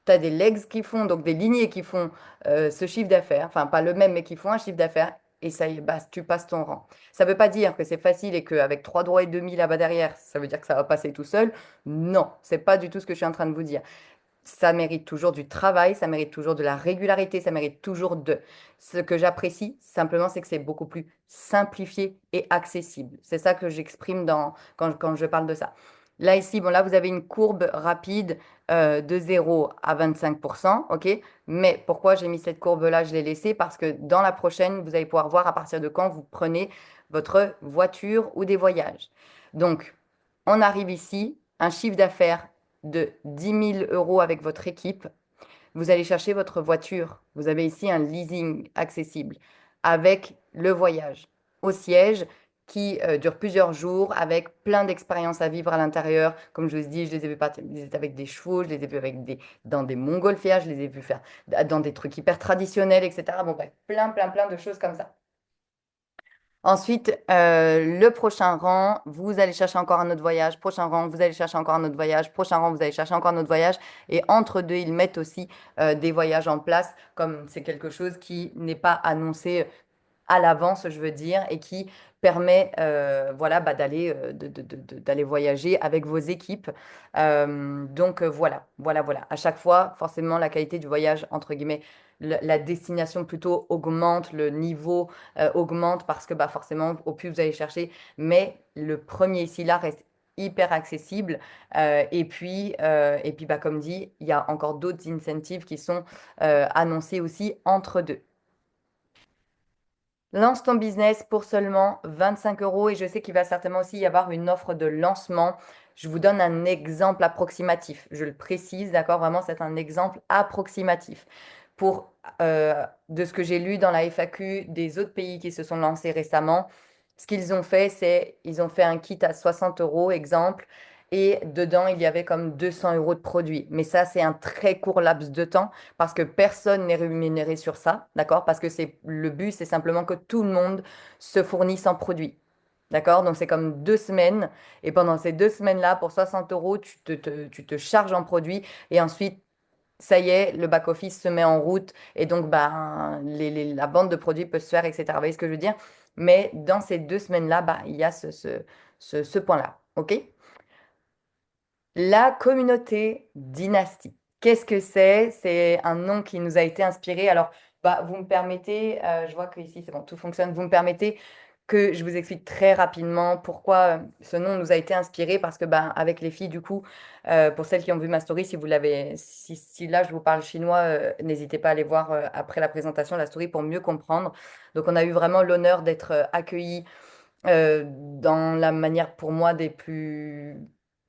Tu as des legs qui font, donc des lignées qui font ce chiffre d'affaires, enfin pas le même, mais qui font un chiffre d'affaires, et ça y est, basta, tu passes ton rang. Ça ne veut pas dire que c'est facile et qu'avec 3 droits et demi là-bas derrière, ça veut dire que ça va passer tout seul. Non, c'est pas du tout ce que je suis en train de vous dire. Ça mérite toujours du travail, ça mérite toujours de la régularité, ça mérite toujours de... Ce que j'apprécie simplement, c'est que c'est beaucoup plus simplifié et accessible. C'est ça que j'exprime quand je parle de ça. Là, ici, bon, là, vous avez une courbe rapide de 0 à 25%, OK? Mais pourquoi j'ai mis cette courbe-là? Je l'ai laissée parce que dans la prochaine, vous allez pouvoir voir à partir de quand vous prenez votre voiture ou des voyages. Donc, on arrive ici, un chiffre d'affaires de 10 000 € avec votre équipe. Vous allez chercher votre voiture. Vous avez ici un leasing accessible avec le voyage au siège qui dure plusieurs jours avec plein d'expériences à vivre à l'intérieur. Comme je vous ai dit, je les ai vus avec des chevaux, je les ai vus dans des montgolfières, je les ai vus faire dans des trucs hyper traditionnels, etc. Bon, bref, plein, plein, plein de choses comme ça. Ensuite, le prochain rang, vous allez chercher encore un autre voyage. Prochain rang, vous allez chercher encore un autre voyage. Prochain rang, vous allez chercher encore un autre voyage. Et entre deux, ils mettent aussi des voyages en place, comme c'est quelque chose qui n'est pas annoncé à l'avance, je veux dire, et qui permet voilà, bah, d'aller voyager avec vos équipes. Donc voilà, voilà, voilà. À chaque fois, forcément, la qualité du voyage, entre guillemets, la destination plutôt augmente, le niveau augmente parce que bah, forcément, au plus vous allez chercher, mais le premier ici, là, reste hyper accessible. Et puis bah, comme dit, il y a encore d'autres incentives qui sont annoncés aussi entre deux. Lance ton business pour seulement 25 € et je sais qu'il va certainement aussi y avoir une offre de lancement. Je vous donne un exemple approximatif. Je le précise, d'accord? Vraiment, c'est un exemple approximatif. De ce que j'ai lu dans la FAQ des autres pays qui se sont lancés récemment, ce qu'ils ont fait, c'est ils ont fait un kit à 60 euros, exemple, et dedans, il y avait comme 200 € de produits. Mais ça, c'est un très court laps de temps parce que personne n'est rémunéré sur ça, d'accord? Parce que le but, c'est simplement que tout le monde se fournisse en produit. D'accord? Donc c'est comme 2 semaines. Et pendant ces 2 semaines-là, pour 60 euros, tu te charges en produit. Et ensuite, ça y est, le back-office se met en route. Et donc, bah, la bande de produits peut se faire, etc. Vous voyez ce que je veux dire? Mais dans ces 2 semaines-là, bah, il y a ce point-là. OK? La communauté dynastie. Qu'est-ce que c'est? C'est un nom qui nous a été inspiré. Alors, bah, vous me permettez, je vois que ici c'est bon, tout fonctionne. Vous me permettez que je vous explique très rapidement pourquoi ce nom nous a été inspiré. Parce que, bah, avec les filles, du coup, pour celles qui ont vu ma story, si vous l'avez, si là je vous parle chinois, n'hésitez pas à aller voir après la présentation la story pour mieux comprendre. Donc, on a eu vraiment l'honneur d'être accueillis dans la manière pour moi des plus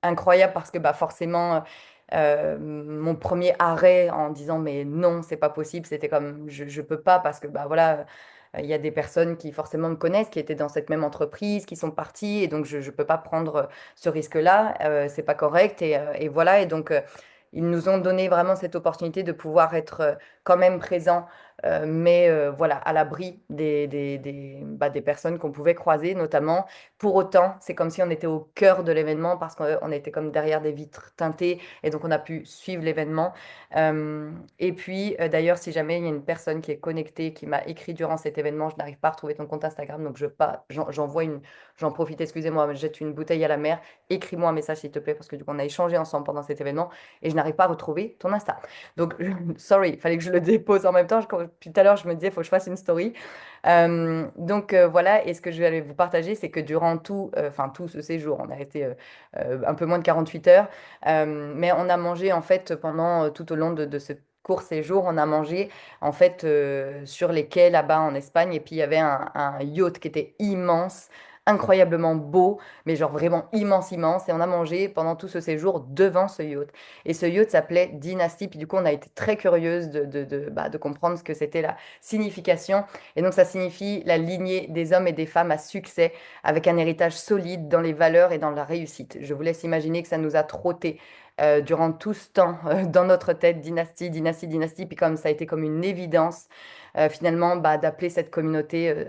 incroyables parce que bah, forcément, mon premier arrêt en disant mais non, c'est pas possible, c'était comme je peux pas parce que bah, voilà, il y a des personnes qui forcément me connaissent, qui étaient dans cette même entreprise, qui sont parties et donc je peux pas prendre ce risque-là, c'est pas correct et voilà. Et donc, ils nous ont donné vraiment cette opportunité de pouvoir être quand même présents mais voilà, à l'abri des personnes qu'on pouvait croiser, notamment. Pour autant, c'est comme si on était au cœur de l'événement parce qu'on était comme derrière des vitres teintées et donc on a pu suivre l'événement. Et puis, d'ailleurs, si jamais il y a une personne qui est connectée, qui m'a écrit durant cet événement, je n'arrive pas à retrouver ton compte Instagram, donc j'en profite, excusez-moi, mais je jette une bouteille à la mer. Écris-moi un message, s'il te plaît, parce que du coup, on a échangé ensemble pendant cet événement et je n'arrive pas à retrouver ton Insta. Donc, sorry, il fallait que je le dépose en même temps. Depuis tout à l'heure, je me disais, il faut que je fasse une story. Donc, voilà, et ce que je vais aller vous partager, c'est que durant tout ce séjour, on a été un peu moins de 48 heures, mais on a mangé en fait pendant tout au long de ce court séjour, on a mangé en fait sur les quais là-bas en Espagne, et puis il y avait un yacht qui était immense, incroyablement beau, mais genre vraiment immense, immense. Et on a mangé pendant tout ce séjour devant ce yacht. Et ce yacht s'appelait Dynasty. Puis du coup, on a été très curieuse de comprendre ce que c'était la signification. Et donc, ça signifie la lignée des hommes et des femmes à succès, avec un héritage solide dans les valeurs et dans la réussite. Je vous laisse imaginer que ça nous a trotté durant tout ce temps dans notre tête, dynastie, dynastie, dynastie. Puis comme ça a été comme une évidence, finalement, bah, d'appeler cette communauté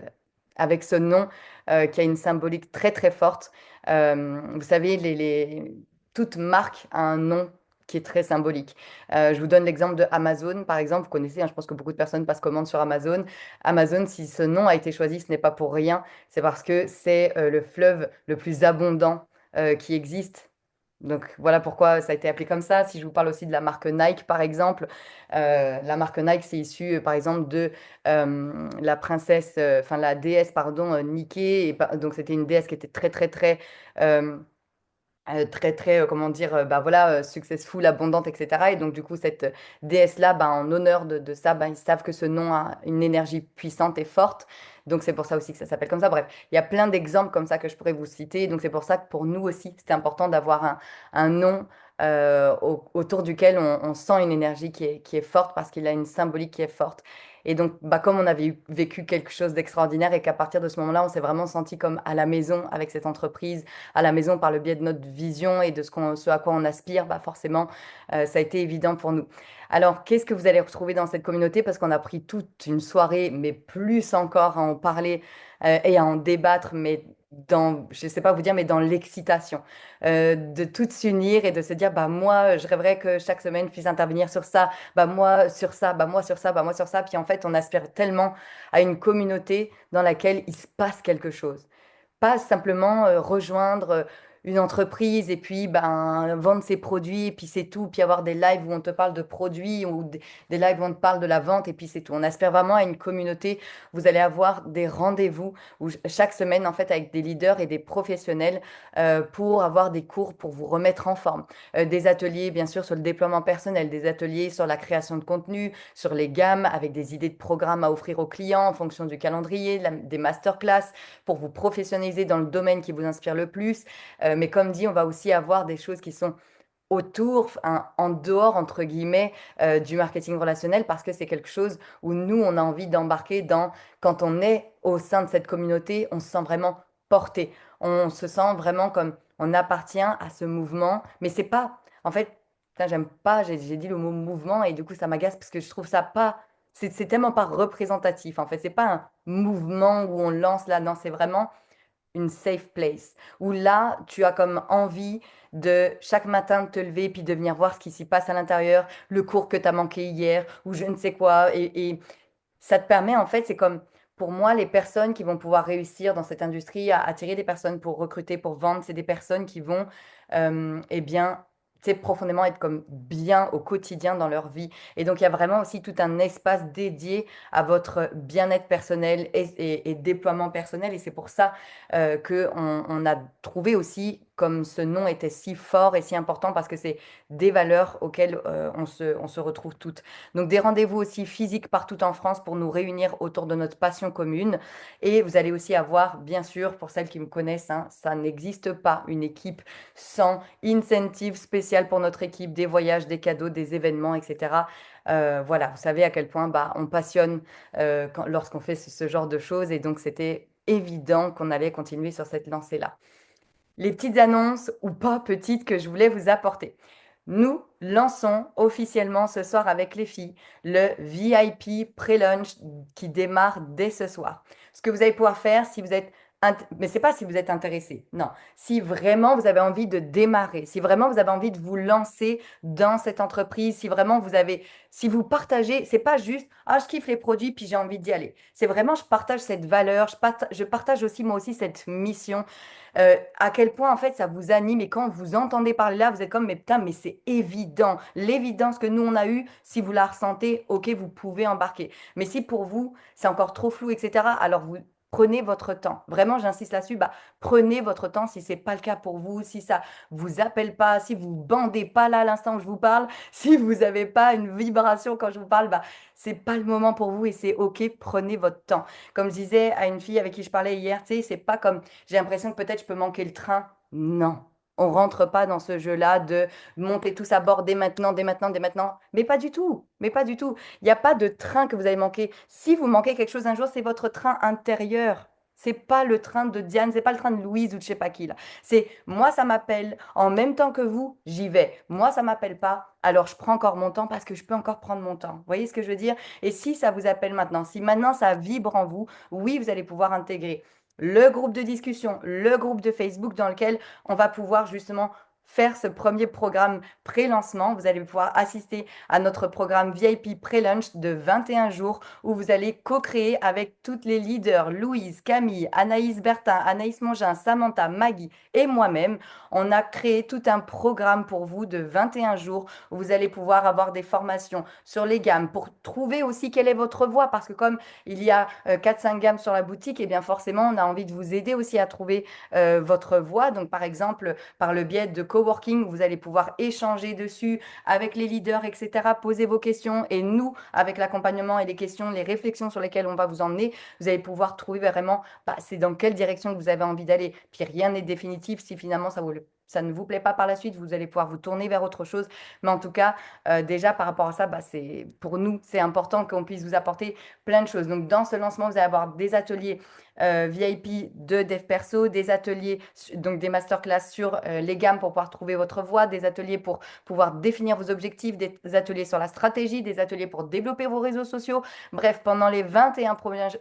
avec ce nom qui a une symbolique très très forte. Vous savez, toute marque a un nom qui est très symbolique. Je vous donne l'exemple de Amazon, par exemple. Vous connaissez, hein, je pense que beaucoup de personnes passent commande sur Amazon. Amazon, si ce nom a été choisi, ce n'est pas pour rien. C'est parce que c'est le fleuve le plus abondant qui existe. Donc voilà pourquoi ça a été appelé comme ça. Si je vous parle aussi de la marque Nike, par exemple, la marque Nike, c'est issu, par exemple, de la princesse, enfin la déesse, pardon, Nike. Donc c'était une déesse qui était très, très, très, euh, très, très, comment dire, bah voilà, successful, abondante, etc. Et donc, du coup, cette déesse-là, bah, en honneur de ça, bah, ils savent que ce nom a une énergie puissante et forte. Donc, c'est pour ça aussi que ça s'appelle comme ça. Bref, il y a plein d'exemples comme ça que je pourrais vous citer. Donc, c'est pour ça que pour nous aussi, c'était important d'avoir un nom autour duquel on sent une énergie qui est forte parce qu'il a une symbolique qui est forte. Et donc, bah, comme on avait vécu quelque chose d'extraordinaire et qu'à partir de ce moment-là, on s'est vraiment senti comme à la maison avec cette entreprise, à la maison par le biais de notre vision et de ce à quoi on aspire, bah forcément, ça a été évident pour nous. Alors, qu'est-ce que vous allez retrouver dans cette communauté? Parce qu'on a pris toute une soirée, mais plus encore à en parler et à en débattre, mais dans, je ne sais pas vous dire, mais dans l'excitation, de toutes s'unir et de se dire, bah moi, je rêverais que chaque semaine puisse intervenir sur ça, bah moi sur ça, bah moi sur ça, bah moi sur ça. Puis en fait, on aspire tellement à une communauté dans laquelle il se passe quelque chose. Pas simplement rejoindre une entreprise et puis ben, vendre ses produits et puis c'est tout. Puis avoir des lives où on te parle de produits ou des lives où on te parle de la vente et puis c'est tout. On aspire vraiment à une communauté. Vous allez avoir des rendez-vous où chaque semaine en fait avec des leaders et des professionnels pour avoir des cours pour vous remettre en forme. Des ateliers bien sûr sur le déploiement personnel, des ateliers sur la création de contenu, sur les gammes avec des idées de programmes à offrir aux clients en fonction du calendrier, des masterclass pour vous professionnaliser dans le domaine qui vous inspire le plus. Mais comme dit, on va aussi avoir des choses qui sont autour, hein, en dehors, entre guillemets, du marketing relationnel, parce que c'est quelque chose où nous, on a envie d'embarquer dans, quand on est au sein de cette communauté, on se sent vraiment porté. On se sent vraiment comme on appartient à ce mouvement, mais c'est pas, en fait, putain, j'aime pas, j'ai dit le mot mouvement et du coup, ça m'agace parce que je trouve ça pas, c'est tellement pas représentatif. En fait, c'est pas un mouvement où on lance là, non, c'est vraiment une safe place, où là, tu as comme envie de chaque matin de te lever puis de venir voir ce qui s'y passe à l'intérieur, le cours que tu as manqué hier ou je ne sais quoi. Et ça te permet, en fait, c'est comme pour moi, les personnes qui vont pouvoir réussir dans cette industrie à attirer des personnes pour recruter, pour vendre, c'est des personnes qui vont, eh bien, tu sais, profondément être comme bien au quotidien dans leur vie. Et donc, il y a vraiment aussi tout un espace dédié à votre bien-être personnel et déploiement personnel. Et c'est pour ça que on a trouvé aussi comme ce nom était si fort et si important parce que c'est des valeurs auxquelles on se retrouve toutes. Donc des rendez-vous aussi physiques partout en France pour nous réunir autour de notre passion commune. Et vous allez aussi avoir, bien sûr, pour celles qui me connaissent, hein, ça n'existe pas une équipe sans incentive spécial pour notre équipe, des voyages, des cadeaux, des événements, etc. Voilà, vous savez à quel point bah, on passionne lorsqu'on fait ce genre de choses. Et donc c'était évident qu'on allait continuer sur cette lancée-là. Les petites annonces ou pas petites que je voulais vous apporter. Nous lançons officiellement ce soir avec les filles le VIP pré-lunch qui démarre dès ce soir. Ce que vous allez pouvoir faire si vous êtes mais c'est pas si vous êtes intéressé. Non, si vraiment vous avez envie de démarrer, si vraiment vous avez envie de vous lancer dans cette entreprise, si vraiment si vous partagez, c'est pas juste ah je kiffe les produits puis j'ai envie d'y aller. C'est vraiment je partage cette valeur, je partage aussi moi aussi cette mission à quel point en fait ça vous anime et quand vous entendez parler là, vous êtes comme mais putain mais c'est évident, l'évidence que nous on a eue, si vous la ressentez, ok vous pouvez embarquer. Mais si pour vous c'est encore trop flou etc. Alors vous prenez votre temps. Vraiment, j'insiste là-dessus, bah, prenez votre temps si ce n'est pas le cas pour vous, si ça vous appelle pas, si vous bandez pas là à l'instant où je vous parle, si vous n'avez pas une vibration quand je vous parle, bah, c'est pas le moment pour vous et c'est OK, prenez votre temps. Comme je disais à une fille avec qui je parlais hier, tu sais, c'est pas comme j'ai l'impression que peut-être je peux manquer le train. Non. On rentre pas dans ce jeu-là de monter tous à bord dès maintenant, dès maintenant, dès maintenant. Mais pas du tout. Mais pas du tout. Il n'y a pas de train que vous allez manquer. Si vous manquez quelque chose un jour, c'est votre train intérieur. C'est pas le train de Diane, c'est pas le train de Louise ou de je sais pas qui là. C'est moi, ça m'appelle. En même temps que vous, j'y vais. Moi, ça m'appelle pas. Alors, je prends encore mon temps parce que je peux encore prendre mon temps. Vous voyez ce que je veux dire? Et si ça vous appelle maintenant, si maintenant ça vibre en vous, oui, vous allez pouvoir intégrer le groupe de discussion, le groupe de Facebook dans lequel on va pouvoir justement faire ce premier programme pré-lancement. Vous allez pouvoir assister à notre programme VIP pré-lunch de 21 jours où vous allez co-créer avec toutes les leaders, Louise, Camille, Anaïs Bertin, Anaïs Mongin, Samantha, Maggie et moi-même. On a créé tout un programme pour vous de 21 jours où vous allez pouvoir avoir des formations sur les gammes pour trouver aussi quelle est votre voix parce que comme il y a 4-5 gammes sur la boutique, et bien forcément, on a envie de vous aider aussi à trouver votre voix. Donc, par exemple, par le biais de coworking, vous allez pouvoir échanger dessus avec les leaders, etc., poser vos questions. Et nous, avec l'accompagnement et les questions, les réflexions sur lesquelles on va vous emmener, vous allez pouvoir trouver vraiment, bah, c'est dans quelle direction que vous avez envie d'aller. Puis rien n'est définitif si finalement ça ne vous plaît pas par la suite, vous allez pouvoir vous tourner vers autre chose. Mais en tout cas, déjà par rapport à ça, bah, pour nous, c'est important qu'on puisse vous apporter plein de choses. Donc, dans ce lancement, vous allez avoir des ateliers VIP de dev perso, des ateliers, donc des masterclass sur les gammes pour pouvoir trouver votre voie, des ateliers pour pouvoir définir vos objectifs, des ateliers sur la stratégie, des ateliers pour développer vos réseaux sociaux. Bref, pendant les 21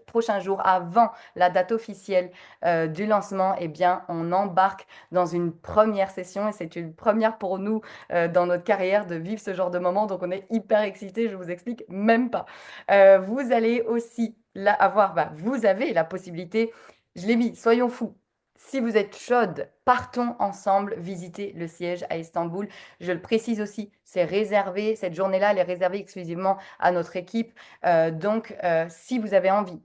prochains jours avant la date officielle du lancement, eh bien, on embarque dans une première session et c'est une première pour nous dans notre carrière de vivre ce genre de moment. Donc, on est hyper excités, je vous explique même pas. Vous allez aussi là avoir, bah, vous avez la possibilité, je l'ai mis, soyons fous. Si vous êtes chaude, partons ensemble visiter le siège à Istanbul. Je le précise aussi, c'est réservé, cette journée-là, elle est réservée exclusivement à notre équipe. Donc, si vous avez envie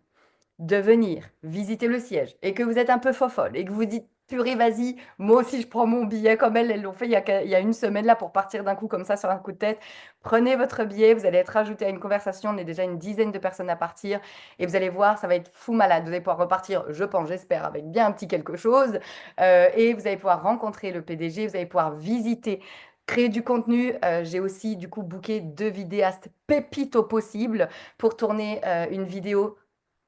de venir visiter le siège et que vous êtes un peu fofolle et que vous dites purée, vas-y, moi aussi je prends mon billet comme elles l'ont fait il y a une semaine là pour partir d'un coup comme ça sur un coup de tête. Prenez votre billet, vous allez être ajouté à une conversation, on est déjà une dizaine de personnes à partir et vous allez voir, ça va être fou malade. Vous allez pouvoir repartir, je pense, j'espère, avec bien un petit quelque chose et vous allez pouvoir rencontrer le PDG, vous allez pouvoir visiter. Créer du contenu, j'ai aussi du coup booké 2 vidéastes pépites au possible pour tourner une vidéo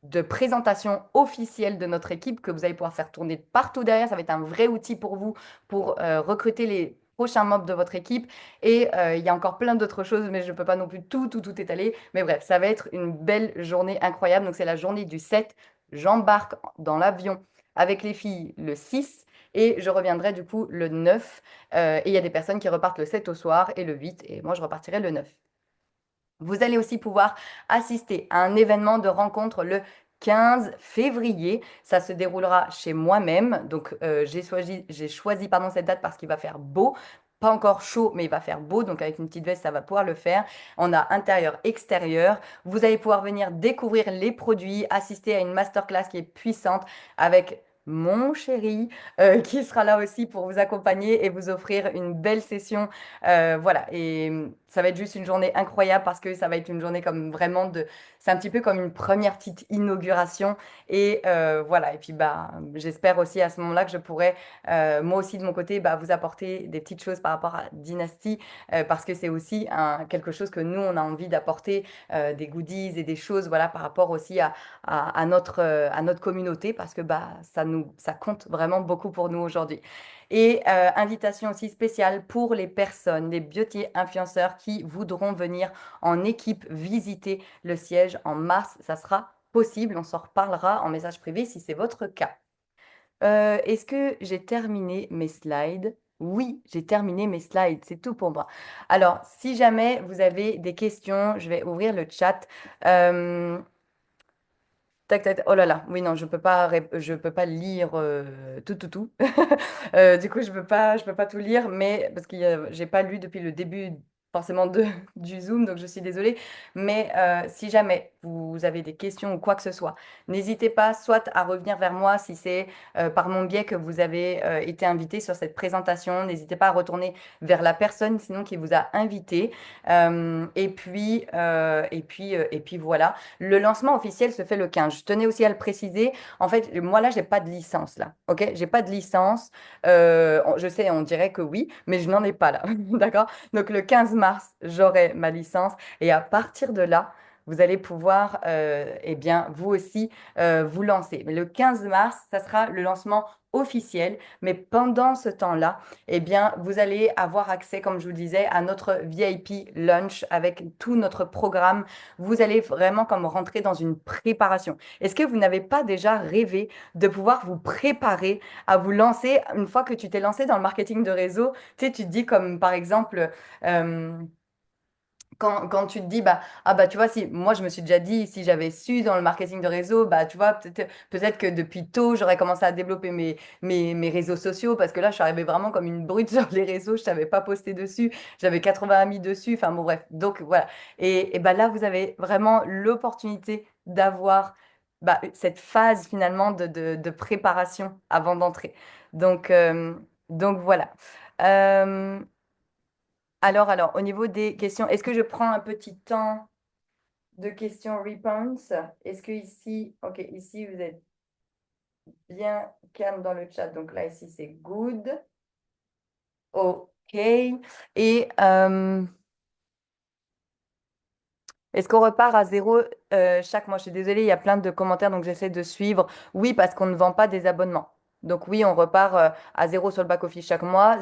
de présentation officielle de notre équipe que vous allez pouvoir faire tourner partout derrière. Ça va être un vrai outil pour vous pour recruter les prochains membres de votre équipe. Et il y a encore plein d'autres choses, mais je ne peux pas non plus tout étaler. Mais bref, ça va être une belle journée incroyable. Donc c'est la journée du 7. J'embarque dans l'avion avec les filles le 6 et je reviendrai du coup le 9. Et il y a des personnes qui repartent le 7 au soir et le 8. Et moi, je repartirai le 9. Vous allez aussi pouvoir assister à un événement de rencontre le 15 février. Ça se déroulera chez moi-même. Donc, j'ai choisi pardon, cette date parce qu'il va faire beau. Pas encore chaud, mais il va faire beau. Donc, avec une petite veste, ça va pouvoir le faire. On a intérieur, extérieur. Vous allez pouvoir venir découvrir les produits, assister à une masterclass qui est puissante avec mon chéri qui sera là aussi pour vous accompagner et vous offrir une belle session voilà, et ça va être juste une journée incroyable parce que ça va être une journée comme vraiment de... C'est un petit peu comme une première petite inauguration. Et voilà, et puis bah, j'espère aussi à ce moment-là que je pourrai, moi aussi de mon côté, bah, vous apporter des petites choses par rapport à Dynasty parce que c'est aussi quelque chose que nous, on a envie d'apporter, des goodies et des choses, voilà, par rapport aussi à notre communauté parce que bah, ça compte vraiment beaucoup pour nous aujourd'hui. Et invitation aussi spéciale pour les personnes, les beauty influenceurs qui voudront venir en équipe visiter le siège en mars. Ça sera possible, on s'en reparlera en message privé si c'est votre cas. Est-ce que j'ai terminé mes slides? Oui, j'ai terminé mes slides, c'est tout pour moi. Alors, si jamais vous avez des questions, je vais ouvrir le chat. Euh, Tac, tac, tac. Oh là là, oui, non, je peux pas lire tout. Du coup, je peux pas tout lire, mais parce que j'ai pas lu depuis le début forcément du Zoom, donc je suis désolée. Mais si jamais vous avez des questions ou quoi que ce soit, n'hésitez pas soit à revenir vers moi si c'est par mon biais que vous avez été invité sur cette présentation. N'hésitez pas à retourner vers la personne sinon qui vous a invité. Et puis voilà. Le lancement officiel se fait le 15. Je tenais aussi à le préciser. En fait, moi là, j'ai pas de licence là. Ok? J'ai pas de licence. Je sais, on dirait que oui, mais je n'en ai pas là. D'accord? Donc le 15 mars, j'aurai ma licence. Et à partir de là, vous allez pouvoir, eh bien, vous aussi, vous lancer. Mais le 15 mars, ça sera le lancement officiel. Mais pendant ce temps-là, eh bien, vous allez avoir accès, comme je vous disais, à notre VIP lunch avec tout notre programme. Vous allez vraiment comme rentrer dans une préparation. Est-ce que vous n'avez pas déjà rêvé de pouvoir vous préparer à vous lancer une fois que tu t'es lancé dans le marketing de réseau? Tu sais, tu te dis comme par exemple, euh, quand tu te dis, bah, ah bah tu vois, si moi je me suis déjà dit, si j'avais su dans le marketing de réseau, bah tu vois, peut-être que depuis tôt, j'aurais commencé à développer mes réseaux sociaux, parce que là, je suis arrivée vraiment comme une brute sur les réseaux, je savais pas poster dessus, j'avais 80 amis dessus, enfin bon bref, donc voilà. Et bah là, vous avez vraiment l'opportunité d'avoir bah, cette phase finalement de préparation avant d'entrer. Donc, euh, donc voilà. Euh, au niveau des questions, est-ce que je prends un petit temps de questions-réponses? Est-ce que ici, ok, ici vous êtes bien calme dans le chat, donc là ici c'est good. Ok. Et est-ce qu'on repart à zéro chaque mois? Je suis désolée, il y a plein de commentaires, donc j'essaie de suivre. Oui, parce qu'on ne vend pas des abonnements. Donc oui, on repart à zéro sur le back-office chaque mois.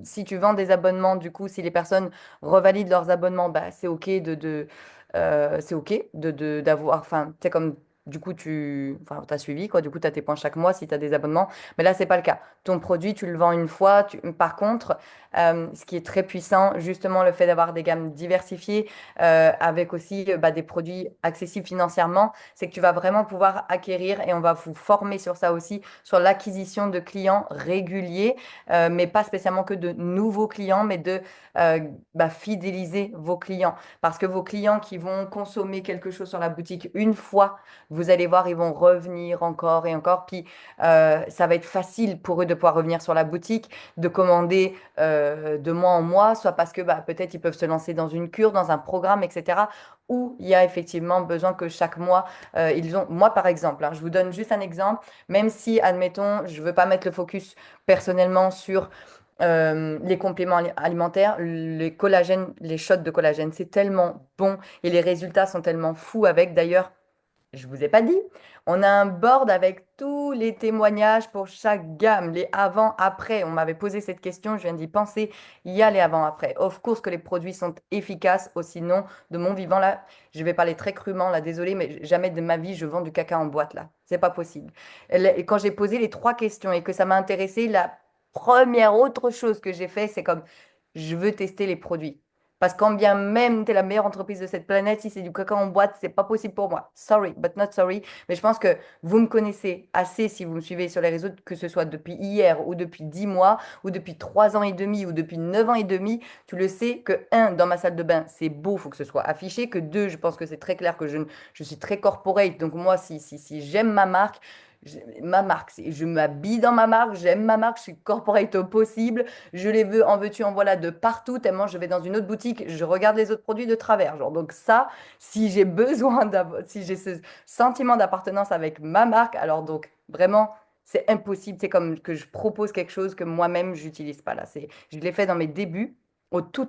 Si tu vends des abonnements, du coup, si les personnes revalident leurs abonnements, bah, c'est OK c'est OK d'avoir, enfin, c'est comme, du coup, enfin, t'as suivi, quoi. Du coup, tu as tes points chaque mois si tu as des abonnements. Mais là, c'est pas le cas. Ton produit, tu le vends une fois. Par contre, ce qui est très puissant, justement, le fait d'avoir des gammes diversifiées, avec aussi bah, des produits accessibles financièrement, c'est que tu vas vraiment pouvoir acquérir et on va vous former sur ça aussi, sur l'acquisition de clients réguliers, mais pas spécialement que de nouveaux clients, mais de euh, bah, fidéliser vos clients. Parce que vos clients qui vont consommer quelque chose sur la boutique une fois, vous allez voir, ils vont revenir encore et encore. Puis ça va être facile pour eux de pouvoir revenir sur la boutique, de commander de mois en mois, soit parce que bah, peut-être ils peuvent se lancer dans une cure, dans un programme, etc. Où il y a effectivement besoin que chaque mois, ils ont... Moi, par exemple, hein, je vous donne juste un exemple, même si, admettons, je ne veux pas mettre le focus personnellement sur les compléments alimentaires, les collagènes, les shots de collagène, c'est tellement bon et les résultats sont tellement fous avec. D'ailleurs, je vous ai pas dit. On a un board avec tous les témoignages pour chaque gamme, les avant-après. On m'avait posé cette question, je viens d'y penser. Il y a les avant-après. Of course que les produits sont efficaces, ou sinon, de mon vivant, là, je vais parler très crûment, là, désolé, mais jamais de ma vie, je vends du caca en boîte, là. C'est pas possible. Et quand j'ai posé les trois questions et que ça m'a intéressé, la première autre chose que j'ai fait, c'est comme, je veux tester les produits. Parce qu'en bien même tu es la meilleure entreprise de cette planète, si c'est du caca en boîte, c'est pas possible pour moi. Sorry, but not sorry. Mais je pense que vous me connaissez assez si vous me suivez sur les réseaux, que ce soit depuis hier ou depuis 10 mois ou depuis 3 ans et demi ou depuis 9 ans et demi. Tu le sais que, un, dans ma salle de bain, c'est beau, il faut que ce soit affiché. Que deux, je pense que c'est très clair que je suis très corporate. Donc moi, si j'aime ma marque, ma marque, je m'habille dans ma marque, j'aime ma marque, je suis corporate au possible. Je les veux, en veux-tu, en voilà, de partout, tellement je vais dans une autre boutique, je regarde les autres produits de travers. Genre. Donc ça, si j'ai besoin d'avoir, si j'ai ce sentiment d'appartenance avec ma marque, alors donc vraiment, c'est impossible. C'est comme que je propose quelque chose que moi-même, j'utilise pas là. Je l'ai fait dans mes débuts. Au tout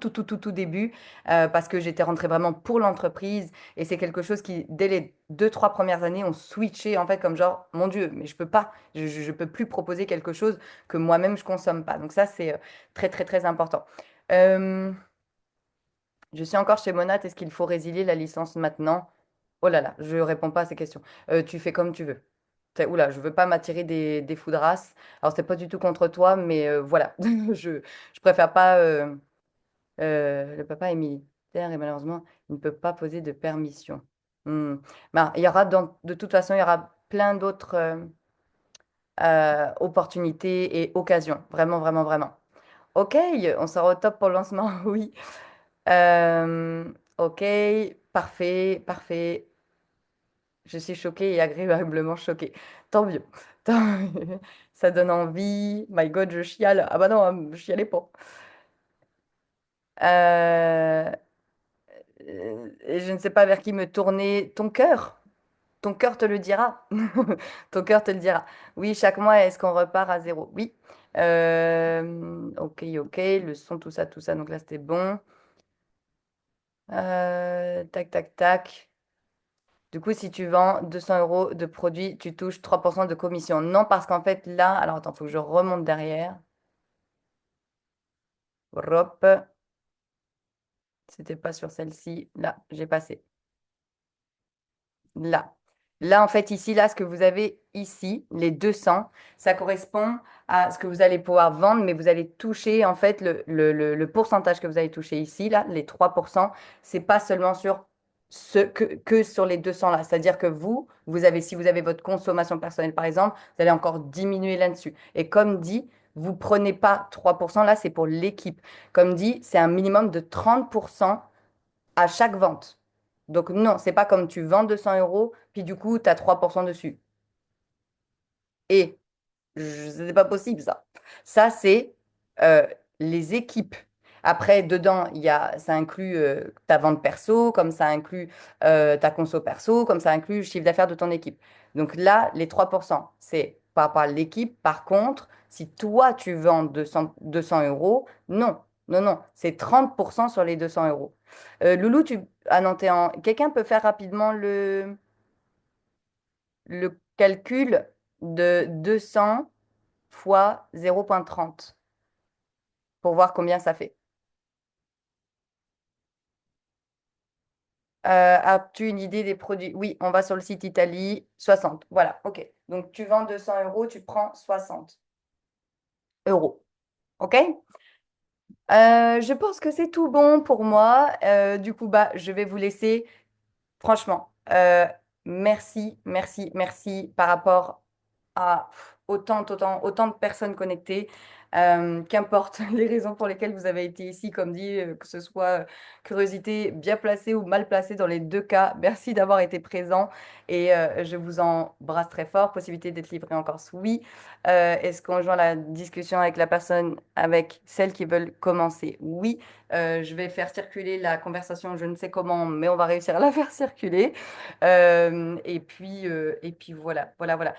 début, parce que j'étais rentrée vraiment pour l'entreprise et c'est quelque chose qui, dès les 2, 3 premières années, ont switché en fait comme genre, mon Dieu, mais je peux pas, je peux plus proposer quelque chose que moi-même je consomme pas. Donc ça, c'est très important. Euh, je suis encore chez Monat. Est-ce qu'il faut résilier la licence maintenant? Oh là là, je réponds pas à ces questions. Tu fais comme tu veux. Oula, je veux pas m'attirer des foudrasses. Alors, c'est pas du tout contre toi, mais voilà. Je préfère pas. Le papa est militaire et malheureusement, il ne peut pas poser de permission. Hmm. Ben, il y aura de toute façon, il y aura plein d'autres opportunités et occasions. Vraiment. Ok, on sera au top pour le lancement, oui. Ok, parfait. Je suis choquée et agréablement choquée. Tant mieux. Tant mieux. Ça donne envie. My God, je chiale. Ah bah non, je chialais pas. Euh, et je ne sais pas vers qui me tourner. Ton cœur. Ton cœur te le dira. Ton cœur te le dira. Oui, chaque mois, est-ce qu'on repart à zéro? Oui. Ok, ok. Le son, tout ça, tout ça. Donc là, c'était bon. Tac, tac, tac. Du coup, si tu vends 200 euros de produits, tu touches 3% de commission. Non, parce qu'en fait, là, alors attends, il faut que je remonte derrière. Hop, c'était pas sur celle-ci. Là, j'ai passé. Là. Là, en fait, ici, là, ce que vous avez ici, les 200, ça correspond à ce que vous allez pouvoir vendre, mais vous allez toucher, en fait, le pourcentage que vous allez toucher ici, là, les 3%, c'est pas seulement sur que sur les 200 là. C'est-à-dire que vous avez, si vous avez votre consommation personnelle, par exemple, vous allez encore diminuer là-dessus. Et comme dit, vous prenez pas 3%, là, c'est pour l'équipe. Comme dit, c'est un minimum de 30% à chaque vente. Donc non, c'est pas comme tu vends 200 euros, puis du coup, tu as 3% dessus. Et c'est pas possible, ça. Ça, c'est euh, les équipes. Après, dedans, ça inclut ta vente perso, comme ça inclut ta conso perso, comme ça inclut le chiffre d'affaires de ton équipe. Donc là, les 3%, c'est par rapport à l'équipe. Par contre, si toi, tu vends 200 euros, non, non, non, c'est 30% sur les 200 euros. Loulou, ah non, quelqu'un peut faire rapidement le calcul de 200 fois 0,30 pour voir combien ça fait. As-tu une idée des produits? Oui, on va sur le site Italie, 60. Voilà, ok. Donc tu vends 200 euros, tu prends 60 euros. Ok? Je pense que c'est tout bon pour moi. Du coup, bah, je vais vous laisser. Franchement, merci, merci, merci par rapport à autant de personnes connectées. Qu'importe les raisons pour lesquelles vous avez été ici, comme dit, que ce soit curiosité bien placée ou mal placée dans les deux cas. Merci d'avoir été présent et je vous embrasse très fort. Possibilité d'être livré en Corse, oui. Est-ce qu'on joint la discussion avec la personne, avec celles qui veulent commencer? Oui. Je vais faire circuler la conversation, je ne sais comment, mais on va réussir à la faire circuler. Et puis voilà, voilà, voilà.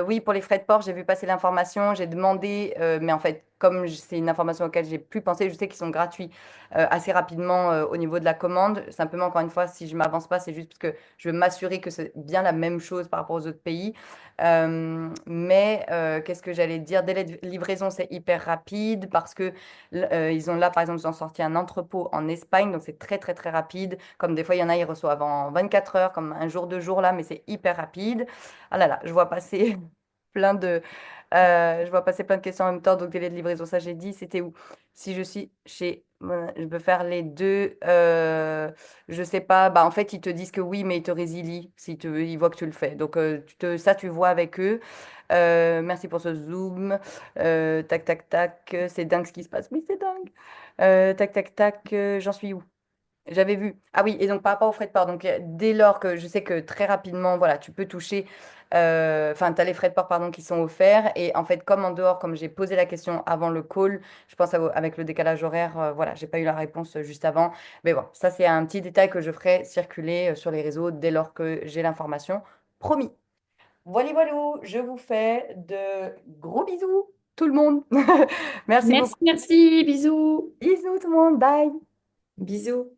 Oui, pour les frais de port, j'ai vu passer l'information, j'ai demandé, mais en fait, comme c'est une information auquel j'ai plus pensé, je sais qu'ils sont gratuits assez rapidement au niveau de la commande. Simplement, encore une fois, si je m'avance pas, c'est juste parce que je veux m'assurer que c'est bien la même chose par rapport aux autres pays. Mais qu'est-ce que j'allais dire? Délai de livraison, c'est hyper rapide parce que ils ont là, par exemple, ils ont sorti un entrepôt en Espagne, donc c'est très, très, très rapide. Comme des fois, il y en a, ils reçoivent en 24 heures, comme un jour, 2 jours là, mais c'est hyper rapide. Ah là là, je vois passer plein de, je vois passer plein de questions en même temps. Donc, délai de livraison, ça, j'ai dit, c'était où? Si je suis chez, je peux faire les deux. Je sais pas. Bah, en fait, ils te disent que oui, mais ils te résilient si ils voient que tu le fais. Donc, ça, tu vois avec eux. Merci pour ce zoom. Tac, tac, tac. C'est dingue ce qui se passe. Oui, c'est dingue. Tac, tac, tac. J'en suis où? J'avais vu. Ah oui, et donc par rapport aux frais de port, donc dès lors que je sais que très rapidement, voilà, tu peux toucher, enfin, tu as les frais de port, pardon, qui sont offerts. Et en fait, comme en dehors, comme j'ai posé la question avant le call, je pense avec le décalage horaire, voilà, j'ai pas eu la réponse juste avant. Mais bon, ça, c'est un petit détail que je ferai circuler sur les réseaux dès lors que j'ai l'information. Promis. Voilà, voilà, je vous fais de gros bisous, tout le monde. Merci Merci, beaucoup. merci, bisous. Bisous, tout le monde. Bye. Bisous.